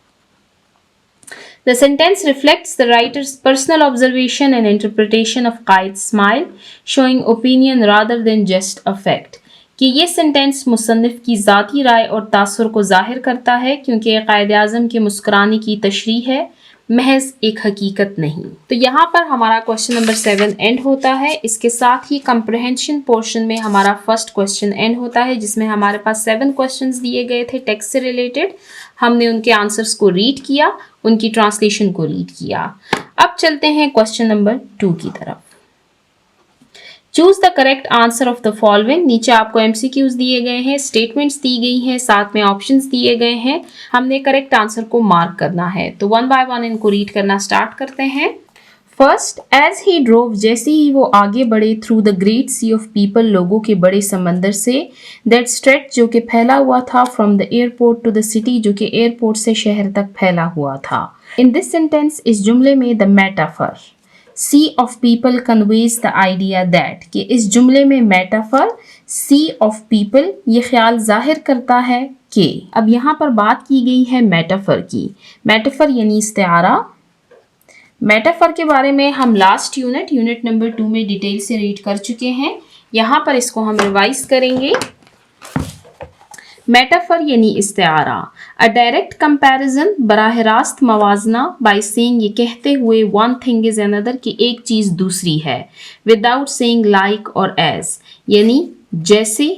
The sentence reflects the writer's personal observation and interpretation of Qaid's smile, showing opinion rather than just a fact. کہ یہ sentence مصنف کی ذاتی رائے اور تاثر کو ظاہر کرتا ہے کیونکہ یہ قائد اعظم کے مسکرانے کی تشریح ہے، محض ایک حقیقت نہیں. تو یہاں پر ہمارا کوشچن نمبر 7 اینڈ ہوتا ہے. اس کے ساتھ ہی کمپریہنشن پورشن میں ہمارا فرسٹ کوشچن اینڈ ہوتا ہے، جس میں ہمارے پاس 7 کوشچنز دیے گئے تھے ٹیکسٹ سے ریلیٹڈ. ہم نے ان کے آنسرس کو ریڈ کیا، ان کی ٹرانسلیشن کو ریڈ کیا. اب چلتے ہیں کوشچن نمبر 2 کی طرف. Choose the correct answer of the following. نیچے آپ کو MCQs دیے گئے ہیں، اسٹیٹمنٹس دی گئی ہیں، ساتھ میں آپشنس دیے گئے ہیں. ہم نے کریکٹ آنسر کو مارک کرنا ہے. تو 1 by 1 ان کو ریڈ کرنا اسٹارٹ کرتے ہیں. فرسٹ، ایز ہی ڈروو، جیسے ہی وہ آگے بڑھے، through the great sea of people, لوگوں کے بڑے سمندر سے، دیٹ اسٹریٹ، جو کہ پھیلا ہوا تھا، from the airport to the city, جو کہ ایئرپورٹ سے شہر تک پھیلا ہوا تھا. ان دس سینٹینس، اس جملے میں، the metaphor sea of people conveys the idea that, کہ اس جملے میں میٹافر سی آف پیپل یہ خیال ظاہر کرتا ہے کہ. اب یہاں پر بات کی گئی ہے میٹافر کی. میٹافر یعنی استعارہ. میٹافر کے بارے میں ہم لاسٹ یونٹ نمبر 2 میں ڈیٹیل سے ریڈ کر چکے ہیں. یہاں پر اس کو ہم ریوائز کریں گے. میٹافر یعنی استعارہ. A direct comparison، براہ راست موازنہ. by saying، یہ کہتے ہوئے، one thing is another، کہ ایک چیز دوسری ہے. without saying like اور as، یعنی جیسے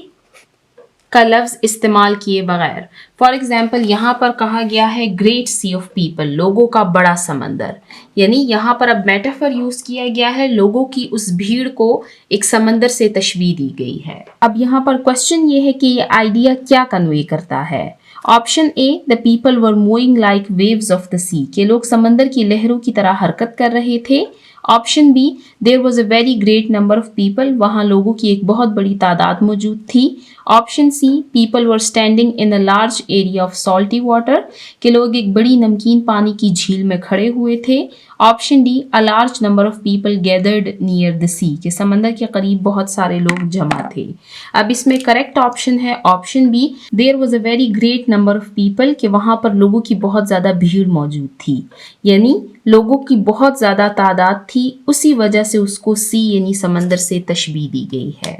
کا لفظ استعمال کیے بغیر. فار ایگزامپل یہاں پر کہا گیا ہے گریٹ سی آف پیپل، لوگوں کا بڑا سمندر. یعنی یہاں پر اب میٹافر یوز کیا گیا ہے، لوگوں کی اس بھیڑ کو ایک سمندر سے تشبیہ دی گئی ہے. اب یہاں پر کوشچن یہ ہے کہ یہ آئیڈیا کیا کنوے کرتا ہے. Option A, the people were moving like waves of the sea, کہ لوگ سمندر کی لہروں کی طرح حرکت کر رہے تھے. Option B, there was a very great number of people, وہاں لوگوں کی ایک بہت بڑی تعداد موجود تھی. Option C, people were standing in a large area of salty water, کہ لوگ ایک بڑی نمکین پانی کی جھیل میں کھڑے ہوئے تھے. Option D, a large number of people gathered near the sea, کہ سمندر کے قریب بہت سارے لوگ جمع تھے. اب اس میں کریکٹ آپشن ہے option B, there was a very great number of people, کہ وہاں پر لوگوں کی بہت زیادہ بھیڑ موجود تھی. یعنی لوگوں کی بہت زیادہ تعداد تھی، اسی وجہ سے اس کو سی یعنی سمندر سے تشبیہ دی گئی ہے.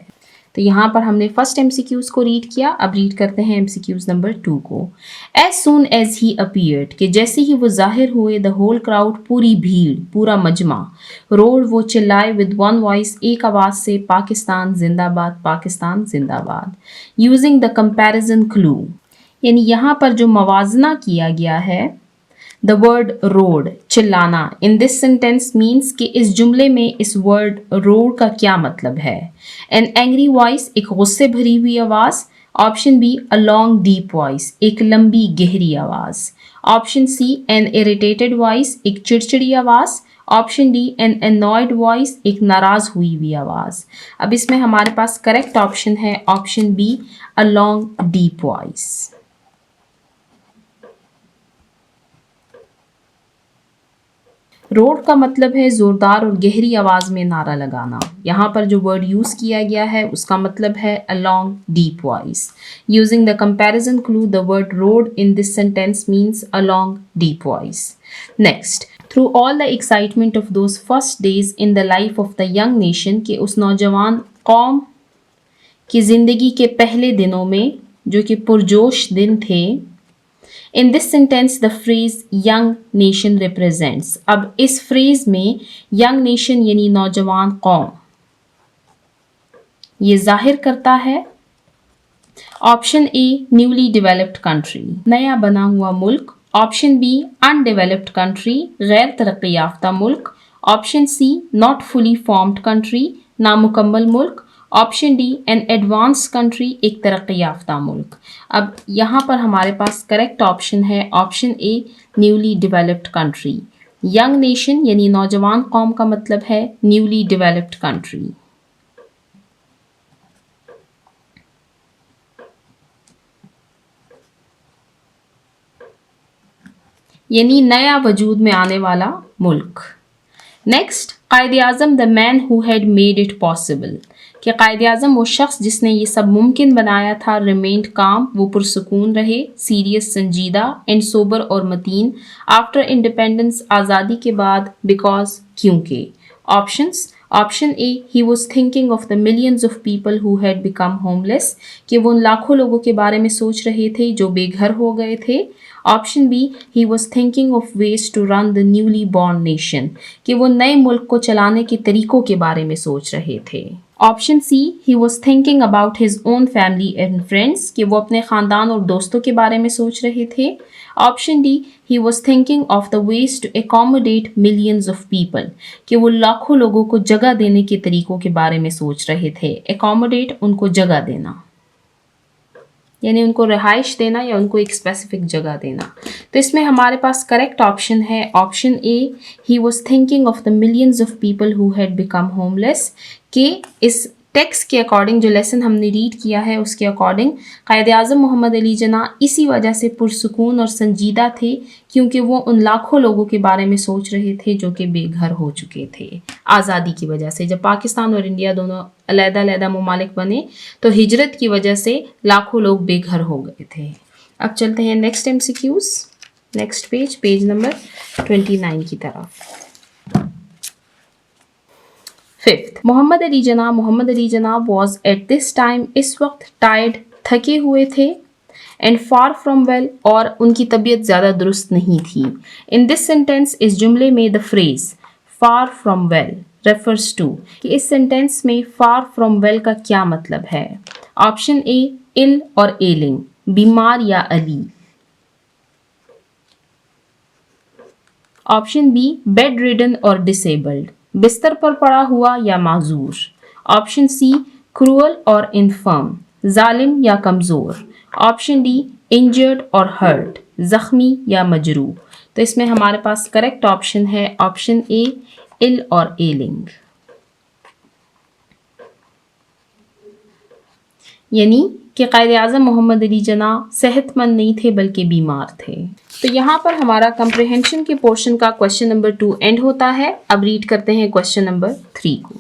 تو یہاں پر ہم نے فرسٹ MCQs کو ریڈ کیا. اب ریڈ کرتے ہیں MCQs نمبر 2 کو. As soon as he appeared, کہ جیسے ہی وہ ظاہر ہوئے، دا ہول کراؤڈ، پوری بھیڑ، پورا مجمع، روڈ، وہ چلائے، ود ون وائس، ایک آواز سے، پاکستان زندہ باد، پاکستان زندہ باد. یوزنگ دا کمپیریزن کلو، یعنی یہاں پر جو موازنہ کیا گیا ہے، دا ورڈ روڈ، چلانا. ان دس سینٹینس مینس، کہ اس جملے میں اس ورڈ روڈ کا کیا مطلب ہے. این اینگری وائس، ایک غصے بھری ہوئی آواز. Option B, a long deep voice, ایک لمبی گہری آواز. Option C, an irritated voice, ایک چڑچڑی آواز. Option D, an annoyed voice, ایک ناراض ہوئی ہوئی آواز. اب اس میں ہمارے پاس کریکٹ آپشن ہے option B, a long deep voice. Road کا مطلب ہے زوردار اور گہری آواز میں نعرہ لگانا. یہاں پر جو ورڈ یوز کیا گیا ہے اس کا مطلب ہے a long deep voice. Using the comparison clue, the word road in this sentence means a long deep voice. Next, through all the excitement of those first days in the life of the young nation, کہ اس نوجوان قوم کی زندگی کے پہلے دنوں میں جو کہ پرجوش دن تھے. In this sentence, the phrase young nation represents. اب اس فریز میں young nation یعنی نوجوان قوم یہ ظاہر کرتا ہے. Option A, newly developed country, نیا بنا ہوا ملک. آپشن بی، انڈیولپڈ کنٹری، غیر ترقی یافتہ ملک. Option C, not fully formed country, نامکمل ملک. Option D, an advanced country, ایک ترقی یافتہ ملک. اب یہاں پر ہمارے پاس کریکٹ آپشن ہے option A, newly developed country. Young nation یعنی نوجوان قوم کا مطلب ہے نیولی ڈیولپڈ کنٹری. یعنی نیا وجود میں آنے والا ملک. Next, Quaid Azam the man who had made it possible, कि कायद आज़म वो शख्स जिसने ये सब मुमकिन बनाया था। रिमेंड काम, वो पुरसुकून रहे। सीरियस संजीदा, एंड सोबर और मतीन। आफ्टर इंडिपेंडेंस, आज़ादी के बाद। बिकॉज, क्योंकि। Options, option A, he was thinking of the millions of people who had become homeless, कि वो उन लाखों लोगों के बारे में सोच रहे थे जो बेघर हो गए थे। Option B, he was thinking of ways to run the newly born nation, कि वो नए मुल्क को चलाने के तरीकों के बारे में सोच रहे थे। Option C, he was thinking about his own family and friends, कि वो अपने ख़ानदान और दोस्तों के बारे में सोच रहे थे। Option D, he was thinking of the ways to accommodate millions of people, कि वो लाखों लोगों को जगह देने के तरीकों के बारे में सोच रहे थे। एकोमोडेट, उनको जगह देना, यानी उनको रिहाइश देना या उनको एक स्पेसिफिक जगह देना। तो इसमें हमारे पास करेक्ट ऑप्शन है option A, he was thinking of the millions of people who had become homeless, कि इस टेक्स्ट के अकॉर्डिंग जो लेसन हमने रीड किया है उसके अकॉर्डिंग कायद आज़म मोहम्मद अली जिन्ना इसी वजह से पुरसुकून और संजीदा थे क्योंकि वो उन लाखों लोगों के बारे में सोच रहे थे जो कि बेघर हो चुके थे आज़ादी की वजह से। जब पाकिस्तान और इंडिया दोनों अलग-अलग ममालिक बने तो हिजरत की वजह से लाखों लोग बेघर हो गए थे। अब चलते हैं next MCQs, next page number 29 की तरफ। फिफ्थ, मोहम्मद अली जना वॉज एट दिस टाइम, इस वक्त टायर्ड, थके हुए थे, एंड फार फ्रॉम वेल, और उनकी तबीयत ज़्यादा दुरुस्त नहीं थी। इन दिस सेंटेंस, इस जुमले में the phrase far from well refers to, कि इस सेंटेंस में फार फ्रॉम वेल का क्या मतलब है। ऑप्शन ए, इल और एलिंग, बीमार या अली। ऑप्शन बी, बेड रिडन और डिसेबल्ड, बिस्तर पर पड़ा हुआ या माजूर। ऑप्शन सी, क्रूअल और इन्फर्म, जालिम या कमज़ोर। ऑप्शन डी, इंजर्ड और हर्ट, जख्मी या मजरूह। तो इसमें हमारे पास करेक्ट ऑप्शन है ऑप्शन ए, इल और एलिंग, यानी कि कायद आज़म मोहम्मद अली जना सेहतमंद नहीं थे बल्कि बीमार थे। तो यहाँ पर हमारा कंप्रिहेंशन के पोर्शन का क्वेश्चन नंबर 2 एंड होता है। अब रीड करते हैं क्वेश्चन नंबर 3 को।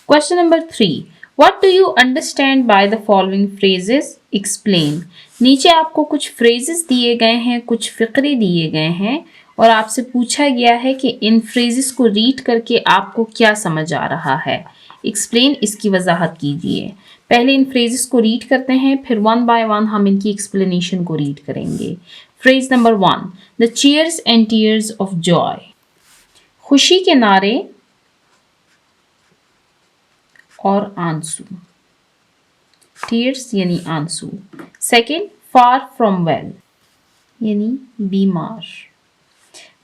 Question number 3, what do you understand by the following phrases, explain. नीचे आपको कुछ फ्रेजेस दिए गए हैं, कुछ फ़िक्रे दिए गए हैं और आपसे पूछा गया है कि इन फ्रेजेस को रीड करके आपको क्या समझ आ रहा है। एक्सप्लेन, इसकी वजाहत कीजिए। पहले इन फ्रेजेस को रीड करते हैं, फिर वन बाय वन हम इनकी एक्सप्लेनेशन को रीड करेंगे। Phrase number 1, the cheers and tears of Joy, खुशी के नारे और आंसू, टीयर्स यानी आंसू। सेकेंड, फार फ्रॉम वेल यानी बीमार।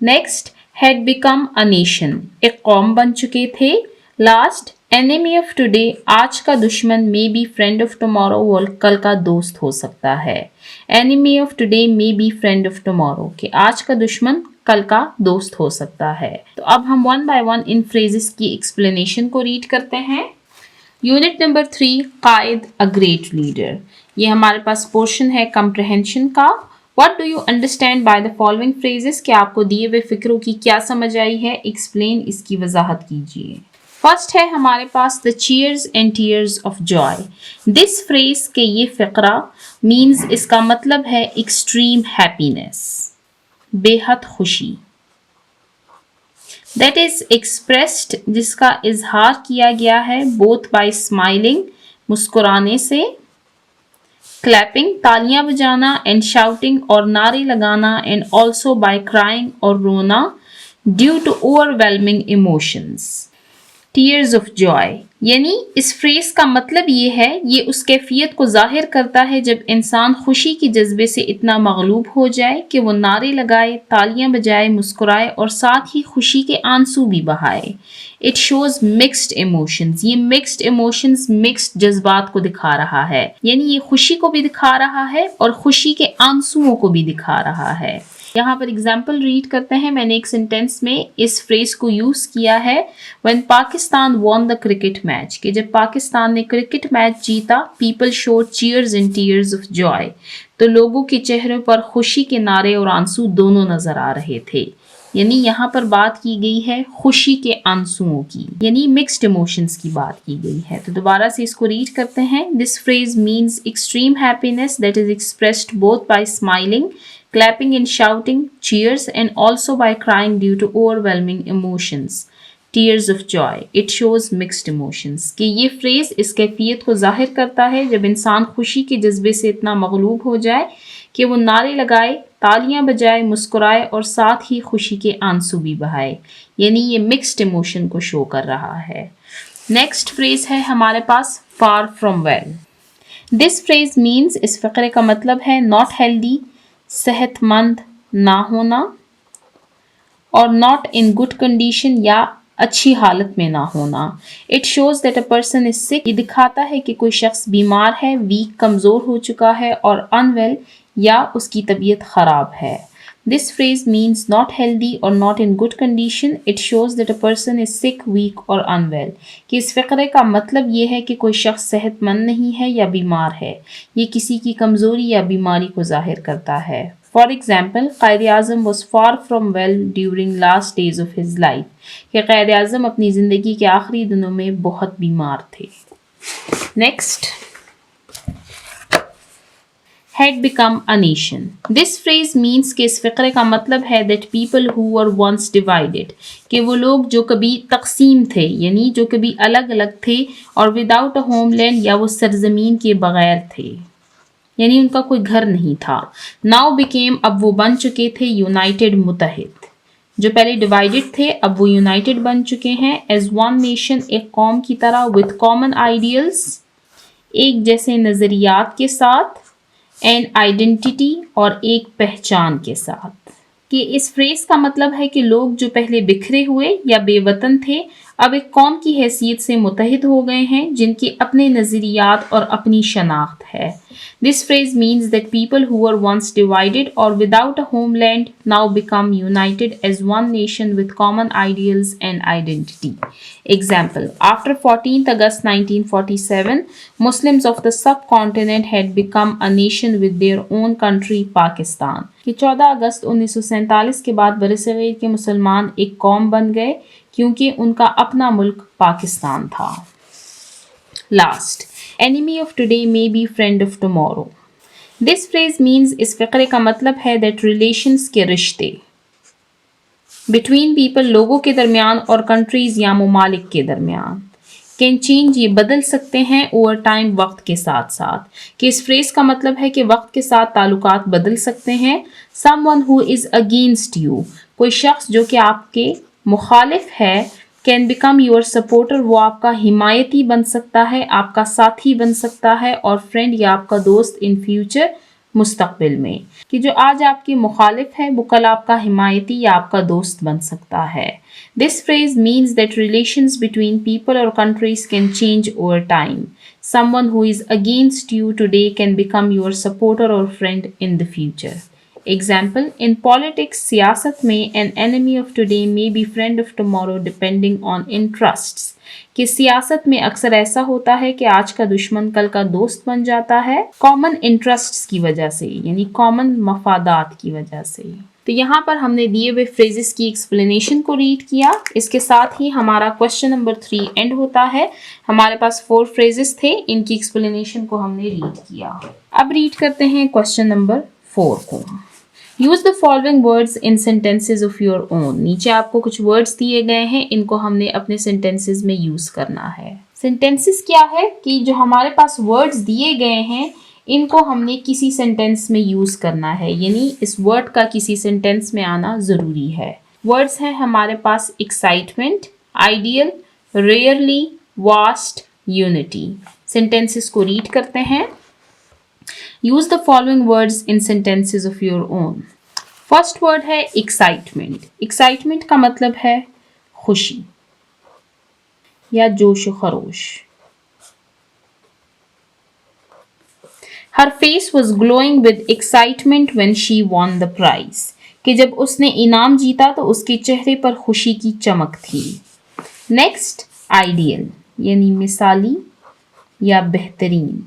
Next, had become a nation, एक कौम बन चुके थे। लास्ट, एनिमी ऑफ टुडे, आज का दुश्मन, may be friend of tomorrow, वो कल का दोस्त हो सकता है। Enemy of today may be friend of tomorrow, कि आज का दुश्मन कल का दोस्त हो सकता है। तो अब हम one by one in phrases की एक्सप्लेनेशन को रीड करते हैं। Unit number 3, Quaid a great leader, ये हमारे पास पोर्शन है कंप्रहेंशन का। What do you understand by the following phrases, कि आपको दिए हुए फिक्रों की क्या समझ आई है। एक्सप्लेन, इसकी वजाहत कीजिए। फर्स्ट है हमारे पास the cheers and tears of joy. This phrase के ये फिक्रा मीन्स, इसका मतलब है एक्सट्रीम हैप्पीनेस, बेहद खुशी। दैट इज एक्सप्रेस्ड, जिसका इजहार किया गया है, बोथ बाय स्माइलिंग, मुस्कुराने से, क्लैपिंग, तालियां बजाना, एंड शाउटिंग और नारे लगाना, एंड ऑल्सो बाय क्राइंग और रोना, due to overwhelming emotions. Tears of joy यानी इस फ्रेज का मतलब ये है, ये उस कैफियत को जाहिर करता है जब इंसान खुशी के जज्बे से इतना मगलूब हो जाए कि वो नारे लगाए, तालियां बजाए, मुस्कुराए और साथ ही खुशी के आंसू भी बहाए। इट शोज मिक्स्ड इमोशंस, ये मिक्स्ड इमोशंस, मिक्स्ड जज्बात को दिखा रहा है, यानी ये खुशी को भी दिखा रहा है और खुशी के आंसुओं को भी दिखा रहा है। यहाँ पर एग्जाम्पल रीड करते हैं। मैंने एक सेंटेंस में इस फ्रेज को यूज किया है, when Pakistan won the cricket match, कि जब पाकिस्तान ने क्रिकेट मैच जीता, people showed cheers and tears of Joy, तो लोगों के चेहरे पर खुशी के नारे और आंसू दोनों नजर आ रहे थे। یعنی یہاں پر بات کی گئی ہے خوشی کے آنسوؤں کی، یعنی مکسڈ ایموشنز کی بات کی گئی ہے. تو دوبارہ سے اس کو ریڈ کرتے ہیں. This phrase means extreme happiness that is expressed both by smiling, clapping and shouting, cheers, and also by crying due to overwhelming emotions. Tears of joy. It shows mixed emotions. کہ یہ freeze اس کیفیت کو ظاہر کرتا ہے جب انسان خوشی کے جذبے سے اتنا مغلوب ہو جائے کہ وہ نعرے لگائے, تالیاں بجائے, مسکرائے اور ساتھ ہی خوشی کے آنسو بھی بہائے. یعنی یہ مکسڈ ایموشن کو شو کر رہا ہے. نیکسٹ فریز ہے ہمارے پاس far from well. This phrase means, اس فقرے کا مطلب ہے not healthy, صحت مند نہ ہونا, اور not in good condition یا اچھی حالت میں نہ ہونا. It shows that a person is sick. یہ دکھاتا ہے کہ کوئی شخص بیمار ہے, weak کمزور ہو چکا ہے, اور unwell یا اس کی طبیعت خراب ہے. This phrase means not healthy or not in good condition. It shows that a person is sick, weak or unwell. کہ اس فقرے کا مطلب یہ ہے کہ کوئی شخص صحت مند نہیں ہے یا بیمار ہے. یہ کسی کی کمزوری یا بیماری کو ظاہر کرتا ہے. For example, Quaid Azam was far from well during last days of his life. کہ قائد اعظم اپنی زندگی کے آخری دنوں میں بہت بیمار تھے. Next. Had become a nation. This phrase means کہ اس فقرے کا مطلب ہے that people who were once divided. کہ وہ لوگ جو کبھی تقسیم تھے, یعنی جو کبھی الگ الگ تھے, اور without a homeland یا وہ سرزمین کے بغیر تھے, یعنی ان کا کوئی گھر نہیں تھا. Now became, اب وہ بن چکے تھے united, متحد. جو پہلے divided تھے اب وہ united بن چکے ہیں. As one nation, ایک قوم کی طرح, with common ideals, ایک جیسے نظریات کے ساتھ, اینڈ آئیڈینٹی, اور ایک پہچان کے ساتھ. کہ اس فریز کا مطلب ہے کہ لوگ جو پہلے بکھرے ہوئے یا بے وطن تھے اب ایک قوم کی حیثیت سے متحد ہو گئے ہیں جن کے اپنے نظریات اور اپنی شناخت ہے. This phrase means that people who were once divided or without a homeland now become united as one nation with common ideals and identity. Example, after 14th August 1947, Muslims of the subcontinent had become a nation with their own country, Pakistan. کہ 14 اگست 1947 کے بعد برصغیر کے مسلمان ایک قوم بن گئے کیونکہ ان کا اپنا ملک پاکستان تھا. Last, enemy of today may be friend of tomorrow. This phrase means, اس فقرے کا مطلب ہے that relations کے رشتے between people, لوگوں کے درمیان, اور countries یا ممالک کے درمیان, can change, یہ بدل سکتے ہیں over time, وقت کے ساتھ ساتھ. کہ اس فریز کا مطلب ہے کہ وقت کے ساتھ تعلقات بدل سکتے ہیں. Someone who is against you, کوئی شخص جو کہ آپ کے مخالف ہے, can become your supporter, وہ آپ کا حمایتی بن سکتا ہے, آپ کا ساتھی بن سکتا ہے, اور friend یا آپ کا دوست in future, مستقبل میں. کہ جو آج آپ کے مخالف ہے وہ کل آپ کا حمایتی یا آپ کا دوست بن سکتا ہے. This phrase means that relations between people or countries can change over time. Someone who is against you today can become your supporter or friend in the future. Example, in politics, سیاست میں, an enemy of today may be friend of tomorrow depending on interests. کہ سیاست میں اکثر ایسا ہوتا ہے کہ آج کا دشمن کل کا دوست بن جاتا ہے common interests کی وجہ سے, یعنی common مفادات کی وجہ سے. تو یہاں پر ہم نے دیے ہوئے phrases کی ایکسپلینیشن کو ریڈ کیا. اس کے ساتھ ہی ہمارا question number 3 اینڈ ہوتا ہے. ہمارے پاس 4 phrases تھے, ان کی ایکسپلینیشن کو ہم نے ریڈ کیا. اب ریڈ کرتے ہیں question number 4 کو. Use the following words in sentences of your own. نیچے آپ کو کچھ words دیے گئے ہیں, ان کو ہم نے اپنے sentences میں use کرنا ہے. sentences کیا ہے کہ جو ہمارے پاس words دیے گئے ہیں ان کو ہم نے کسی sentence میں use کرنا ہے, یعنی اس word کا کسی sentence میں آنا ضروری ہے. words ہیں ہمارے پاس excitement, ideal, rarely, vast, unity. sentences کو read کرتے ہیں. Use the following words in sentences of your own. First word ہے excitement. excitement کا مطلب ہے خوشی یا جوش و خروش. Her face was glowing with excitement when she won the prize. کہ جب اس نے انعام جیتا تو اس کے چہرے پر خوشی کی چمک تھی. Next, ideal یعنی مثالی یا بہترین.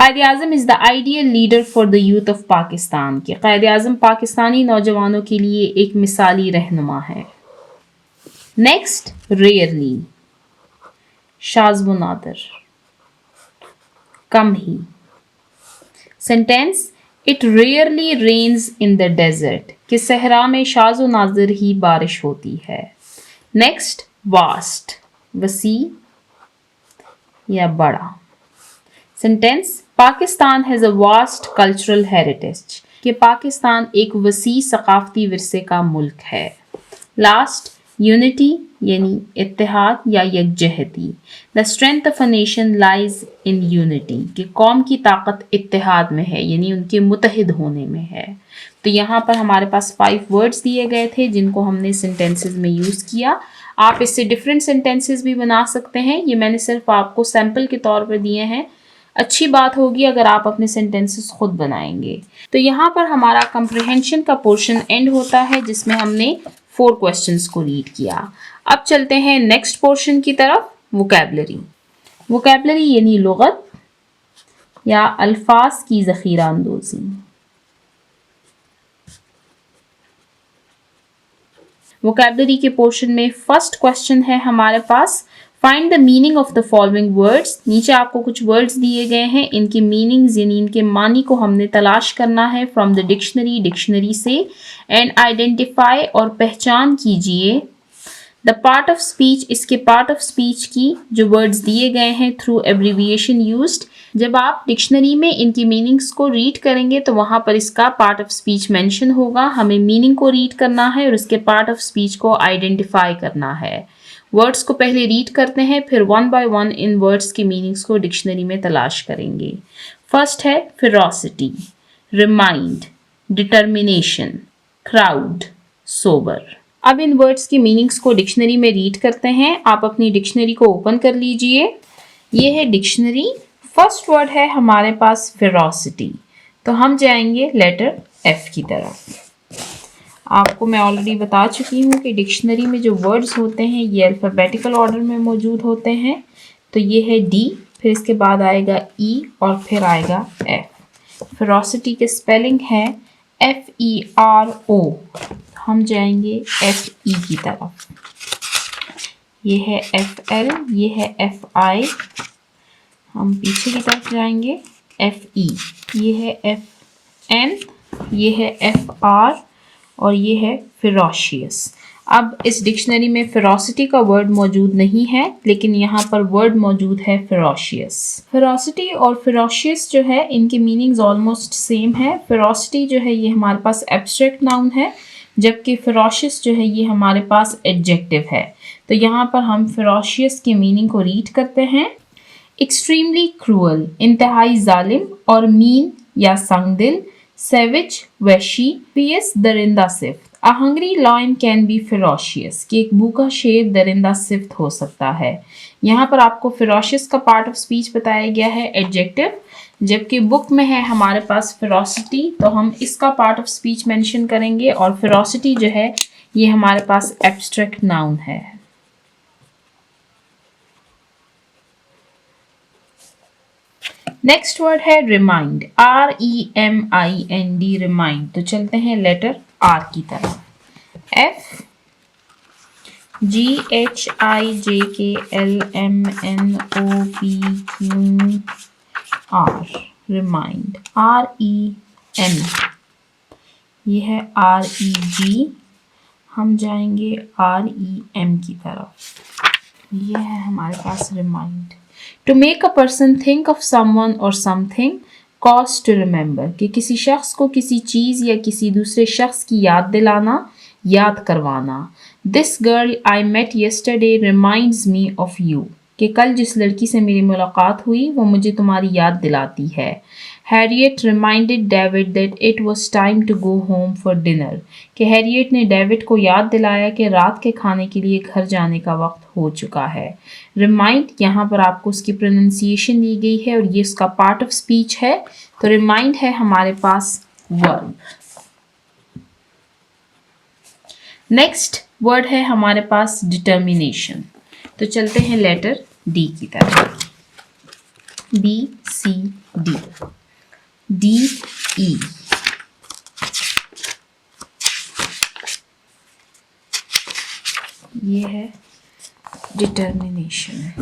Quaid Azam is the ideal leader for the youth of Pakistan, کہ قائد اعظم پاکستانی نوجوانوں کے لیے ایک مثالی رہنما ہے. نیکسٹ، ریئرلی، شاذ و نادر، کم ہی. Sentence, it rarely rains in the desert, کہ صحرا میں شاذ و نادر ہی بارش ہوتی ہے. نیکسٹ، واسٹ، وسیع یا بڑا. Sentence, Pakistan has a vast cultural heritage, کہ پاکستان ایک وسیع ثقافتی ورثے کا ملک ہے. لاسٹ، یونٹی یعنی اتحاد یا یکجہتی. The strength of a nation لائز in unity, کہ قوم کی طاقت اتحاد میں ہے، یعنی ان کے متحد ہونے میں ہے. تو یہاں پر ہمارے پاس 5 ورڈز دیے گئے تھے جن کو ہم نے سینٹینسز میں یوز کیا. آپ اس سے ڈفرینٹ سینٹینسز بھی بنا سکتے ہیں، یہ میں نے صرف آپ کو سیمپل کے طور پر دیے ہیں. اچھی بات ہوگی اگر آپ اپنے سینٹینسز خود بنائیں گے. تو یہاں پر ہمارا کمپریہنشن کا پورشن اینڈ ہوتا ہے جس میں ہم نے 4 کوسچنز کو ریڈ کیا. اب چلتے ہیں نیکسٹ پورشن کی طرف، ووکیبلری. ووکیبلری یعنی لغت یا الفاظ کی ذخیرہ اندوزی. ووکیبلری کے پورشن میں فرسٹ کوسچن ہے ہمارے پاس، find the meaning of the following words. نیچے آپ کو کچھ ورڈس دیے گئے ہیں، ان کے میننگز یعنی ان کے معنی کو ہم نے تلاش کرنا ہے فرام دا ڈکشنری سے. اینڈ آئیڈینٹیفائی اور پہچان کیجئے دا پارٹ آف اسپیچ، اس کے پارٹ آف اسپیچ کی جو ورڈز دیے گئے ہیں تھرو ایبریویشن یوزڈ. جب آپ ڈکشنری میں ان کی میننگز کو ریڈ کریں گے تو وہاں پر اس کا پارٹ آف اسپیچ مینشن ہوگا. ہمیں میننگ کو ریڈ کرنا ہے اور اس کے پارٹ آف اسپیچ کو آئیڈینٹیفائی کرنا ہے. ورڈس کو پہلے ریڈ کرتے ہیں، پھر 1 by 1 ان ورڈس کی میننگز کو ڈکشنری میں تلاش کریں گے. فرسٹ ہے فیروسٹی، ریمائنڈ، ڈٹرمینیشن، کراؤڈ، سوبر. اب ان ورڈس کی میننگز کو ڈکشنری میں ریڈ کرتے ہیں. آپ اپنی ڈکشنری کو اوپن کر لیجئے. یہ ہے ڈکشنری. فرسٹ ورڈ ہے ہمارے پاس فیروسٹی، تو ہم جائیں گے لیٹر ایف کی طرف. آپ کو میں آلریڈی بتا چکی ہوں کہ ڈکشنری میں جو ورڈز ہوتے ہیں یہ الفابیٹیکل آرڈر میں موجود ہوتے ہیں. تو یہ ہے ڈی، پھر اس کے بعد آئے گا ای اور پھر آئے گا ایف. فیروسٹی کے اسپیلنگ ہے FERO. ہم جائیں گے FE کی طرف. یہ ہے FL، یہ ہے FI. ہم پیچھے کی طرف جائیں گے FE. یہ ہے FN، یہ ہے FR اور یہ ہے فیروشیس. اب اس ڈکشنری میں فیروسٹی کا ورڈ موجود نہیں ہے لیکن یہاں پر ورڈ موجود ہے فیروشیس. فیروسٹی اور فیروشیس جو ہے ان کی میننگز آلموسٹ سیم ہے. فیروسٹی جو ہے یہ ہمارے پاس ایبسٹریکٹ ناؤن ہے جبکہ فیروشیس جو ہے یہ ہمارے پاس ایڈجیکٹو ہے. تو یہاں پر ہم فیروشیس کی میننگ کو ریڈ کرتے ہیں. ایکسٹریملی کروئل، انتہائی ظالم اور مین یا سنگ دل. سیوج، وحشی. فیس، درندہ صفت. A hungry lion can be ferocious، کہ ایک بھوکا شیر درندہ صفت ہو سکتا ہے. یہاں پر آپ کو ferocious کا پارٹ آف اسپیچ بتایا گیا ہے ایڈجیکٹو، جبکہ بک میں ہے ہمارے پاس ferocity، تو ہم اس کا پارٹ آف اسپیچ مینشن کریں گے. اور ferocity جو ہے یہ ہمارے پاس ایبسٹریکٹ ناؤن ہے. نیکسٹ ورڈ ہے ریمائنڈ، REMIND، ریمائنڈ. تو چلتے ہیں لیٹر آر کی طرف. FGHIJKLMNOPQR، remind. REM، یہ ہے REG. ہم جائیں گے REM کی طرف. یہ ہے ہمارے پاس remind. To make a person think of someone or something، cause to remember، کہ کسی شخص کو کسی چیز یا کسی دوسرے شخص کی یاد دلانا، یاد کروانا. This girl I met yesterday reminds me of you، کہ کل جس لڑکی سے میری ملاقات ہوئی وہ مجھے تمہاری یاد دلاتی ہے. Harriet reminded David that it was time to go home for dinner، کہ ہیریٹ نے ڈیوڈ کو یاد دلایا کہ رات کے کھانے کے لیے گھر جانے کا وقت ہو چکا ہے. ریمائنڈ، یہاں پر آپ کو اس کی پروننسیشن دی گئی ہے اور یہ اس کا پارٹ آف اسپیچ ہے. تو ریمائنڈ ہے ہمارے پاس ورب. نیکسٹ ورڈ ہے ہمارے پاس ڈٹرمینیشن. تو چلتے ہیں لیٹر ڈی کی طرف. B, C, D. D, E. ये है determination.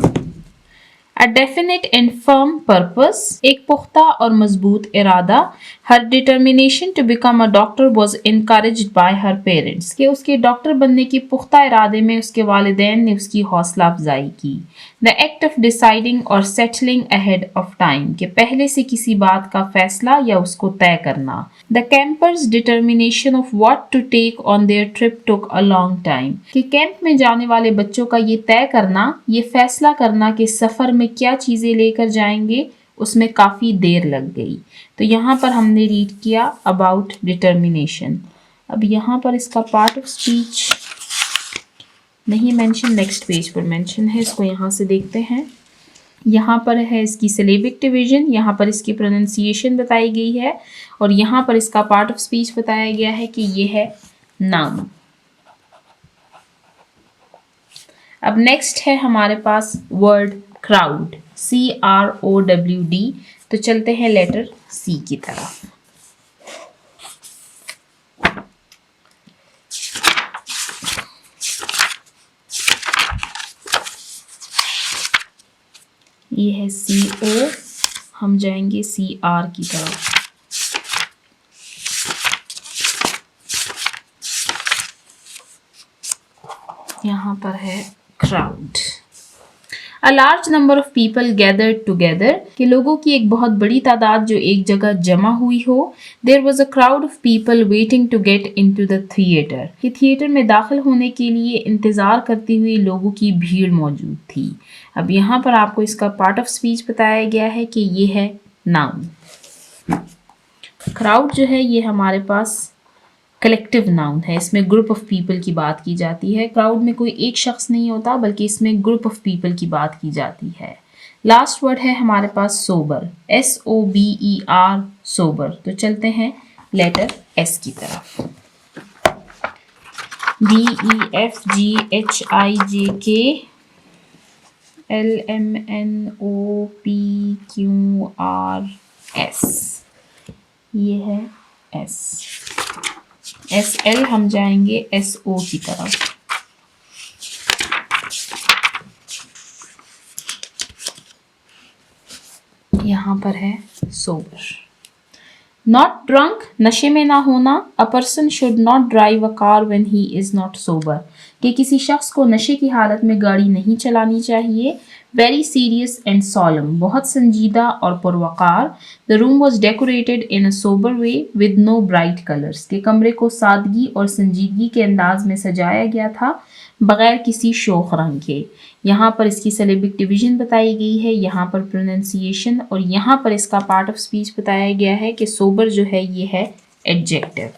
A definite and firm purpose, एक पुख्ता और मजबूत इरादा। Her determination to become a doctor was encouraged by her parents, कि उसके डॉक्टर बनने की पुख्ता इरादे में उसके वालिदैन ने उसकी हौसला अफजाई की। The act of deciding or settling ahead of time, कि पहले से किसी बात का फैसला या उसको तय करना। The campers' determination of what to take on their trip took a long time, कि कैंप में जाने वाले बच्चों का ये तय करना, ये फैसला करना कि सफ़र में क्या चीज़ें लेकर जाएंगे, उसमें काफ़ी देर लग गई। तो यहाँ पर हमने रीड किया अबाउट डिटर्मिनेशन। अब यहाँ पर इसका पार्ट ऑफ स्पीच नहीं मेंशन, नेक्स्ट पेज पर मेंशन है, इसको यहाँ से देखते हैं। यहाँ पर है इसकी सिलेबिक डिवीजन, यहाँ पर इसकी प्रोनाउंसिएशन बताई गई है और यहाँ पर इसका पार्ट ऑफ स्पीच बताया गया है कि ये है नाउन। अब नेक्स्ट है हमारे पास वर्ड क्राउड, CROWD। तो चलते हैं लेटर C की तरफ। ये है CO, हम जाएंगे CR की तरफ। यहाँ पर है crowd, a large number of people gathered together, कि लोगों की एक बहुत बड़ी तादाद जो एक जगह जमा हुई हो। There was a crowd of people waiting to get into the theater, कि थिएटर में दाखिल होने के लिए इंतज़ार करती हुई लोगों की भीड़ मौजूद थी। अब यहाँ पर आपको इसका पार्ट ऑफ स्पीच बताया गया है कि ये है नाउन। क्राउड जो है ये हमारे पास कलेक्टिव नाउन है, इसमें ग्रुप ऑफ पीपल की बात की जाती है। क्राउड में कोई एक शख्स नहीं होता बल्कि इसमें ग्रुप ऑफ पीपल की बात की जाती है। लास्ट वर्ड है हमारे पास सोबर, SOBER, सोबर। तो चलते हैं लेटर S की तरफ। DEFGHIJK LMNOPQRS, ये है S। SL हम जाएंगे SO की तरफ। यहाँ पर है सोबर। नॉट ड्रंक, नशे में ना होना। A person should not drive a car when he is not sober, कि किसी शख्स को नशे की हालत में गाड़ी नहीं चलानी चाहिए। वेरी सीरियस एंड सॉलम, बहुत संजीदा और पुरवकार। The room was decorated in a sober way with no bright colours, के कमरे को सादगी और संजीदगी के अंदाज में सजाया गया था बगैर किसी शोख रंग के। यहाँ पर इसकी सिलेबिक डिवीजन बताई गई है, यहाँ पर प्रोनाउंसिएशन और यहाँ पर इसका पार्ट ऑफ स्पीच बताया गया है कि सोबर जो है ये है एडजेक्टिव।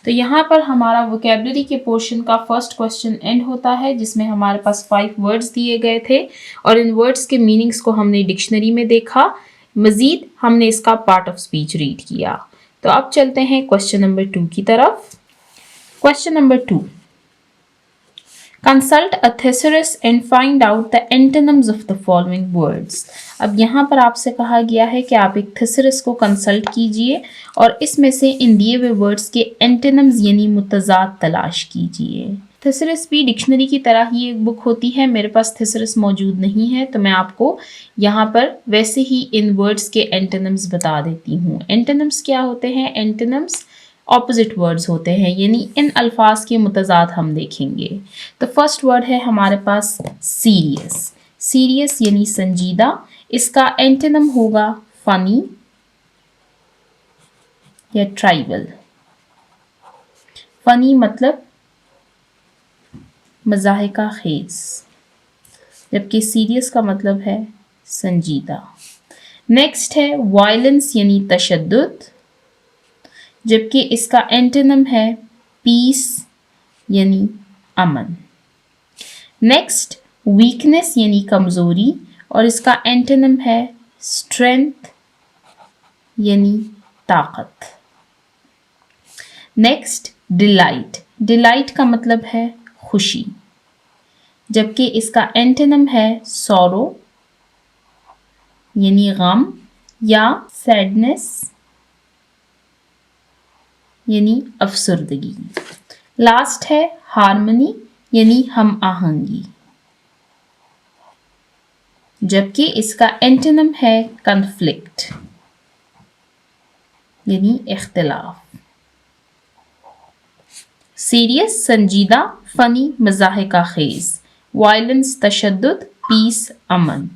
तो यहाँ पर हमारा वोकैबुलरी के पोर्शन का फर्स्ट क्वेश्चन एंड होता है, जिसमें हमारे पास 5 वर्ड्स दिए गए थे और इन वर्ड्स के मीनिंग्स को हमने डिक्शनरी में देखा। मजीद हमने इसका पार्ट ऑफ स्पीच रीड किया। तो अब चलते हैं क्वेश्चन नंबर 2 की तरफ। Question number 2, consult a thesaurus and find out the antonyms of the following words. अब यहाँ पर आपसे कहा गया है कि आप एक thesaurus को कंसल्ट कीजिए और इसमें से इन दिए हुए वर्ड्स के एंटोनिम्स यानी मुतजाद तलाश कीजिए। thesaurus भी डिक्शनरी की तरह ही एक बुक होती है, मेरे पास thesaurus मौजूद नहीं है तो मैं आपको यहाँ पर वैसे ही इन वर्ड्स के एंटोनिम्स बता देती हूँ। एंटोनिम्स क्या होते हैं? एंटोनिम्स ऑपोजिट वर्ड्स होते हैं, यानी इन अल्फाज के मुतजाद हम देखेंगे। तो फर्स्ट वर्ड है हमारे पास सीरियस। सीरियस यानी संजीदा, इसका एंटोनिम होगा फनी या ट्राइबल। फनी मतलब मज़ाहिका खेज, जबकि सीरियस का मतलब है संजीदा। नेक्स्ट है वायलेंस यानी तशद्दुद, जबकि इसका एंटोनिम है पीस यानी अमन। नेक्स्ट वीकनेस यानी कमज़ोरी और इसका एंटोनिम है स्ट्रेंथ यानी ताकत। नेक्स्ट डिलाइट, डिलाइट का मतलब है खुशी, जबकि इसका एंटोनिम है सॉरो यानी गम या सैडनेस यानी अफसुर्दगी। लास्ट है हार्मनी यानी हम आहंगी, जबकि इसका एंटोनिम है कन्फ्लिक्ट यानी इख्तिलाफ। सीरियस संजीदा, फनी मज़ाहिका खेज, वायलेंस तशद्दुद, पीस अमन,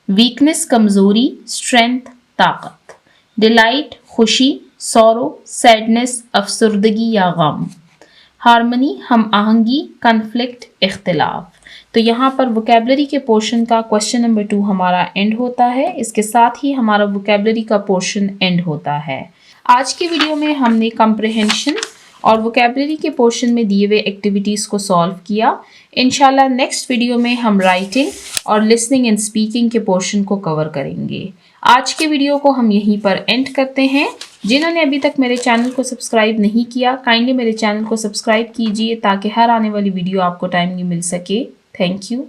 वीकनेस कमज़ोरी, स्ट्रेंथ ताकत, डिलाइट खुशी, सॉरो सैडनेस अफसुर्दगी या गम, हार्मनी हम आहंगी, कन्फ्लिक्ट इख्तिलाफ। तो यहाँ पर वोकैबलरी के पोर्शन का क्वेश्चन नंबर 2 हमारा एंड होता है। इसके साथ ही हमारा वोकैबलरी का पोर्शन एंड होता है। आज की वीडियो में हमने कंप्रिहेंशन और वोकैबलरी के पोर्शन में दिए हुए एक्टिविटीज़ को सॉल्व किया। इंशाल्लाह नेक्स्ट वीडियो में हम राइटिंग और लिसनिंग एंड स्पीकिंग के पोर्शन को कवर करेंगे। आज के वीडियो को हम यहीं पर एंड करते हैं। जिन्होंने अभी तक मेरे चैनल को सब्सक्राइब नहीं किया, काइंडली मेरे चैनल को सब्सक्राइब कीजिए ताकि हर आने वाली वीडियो आपको टाइमली मिल सके। Thank you.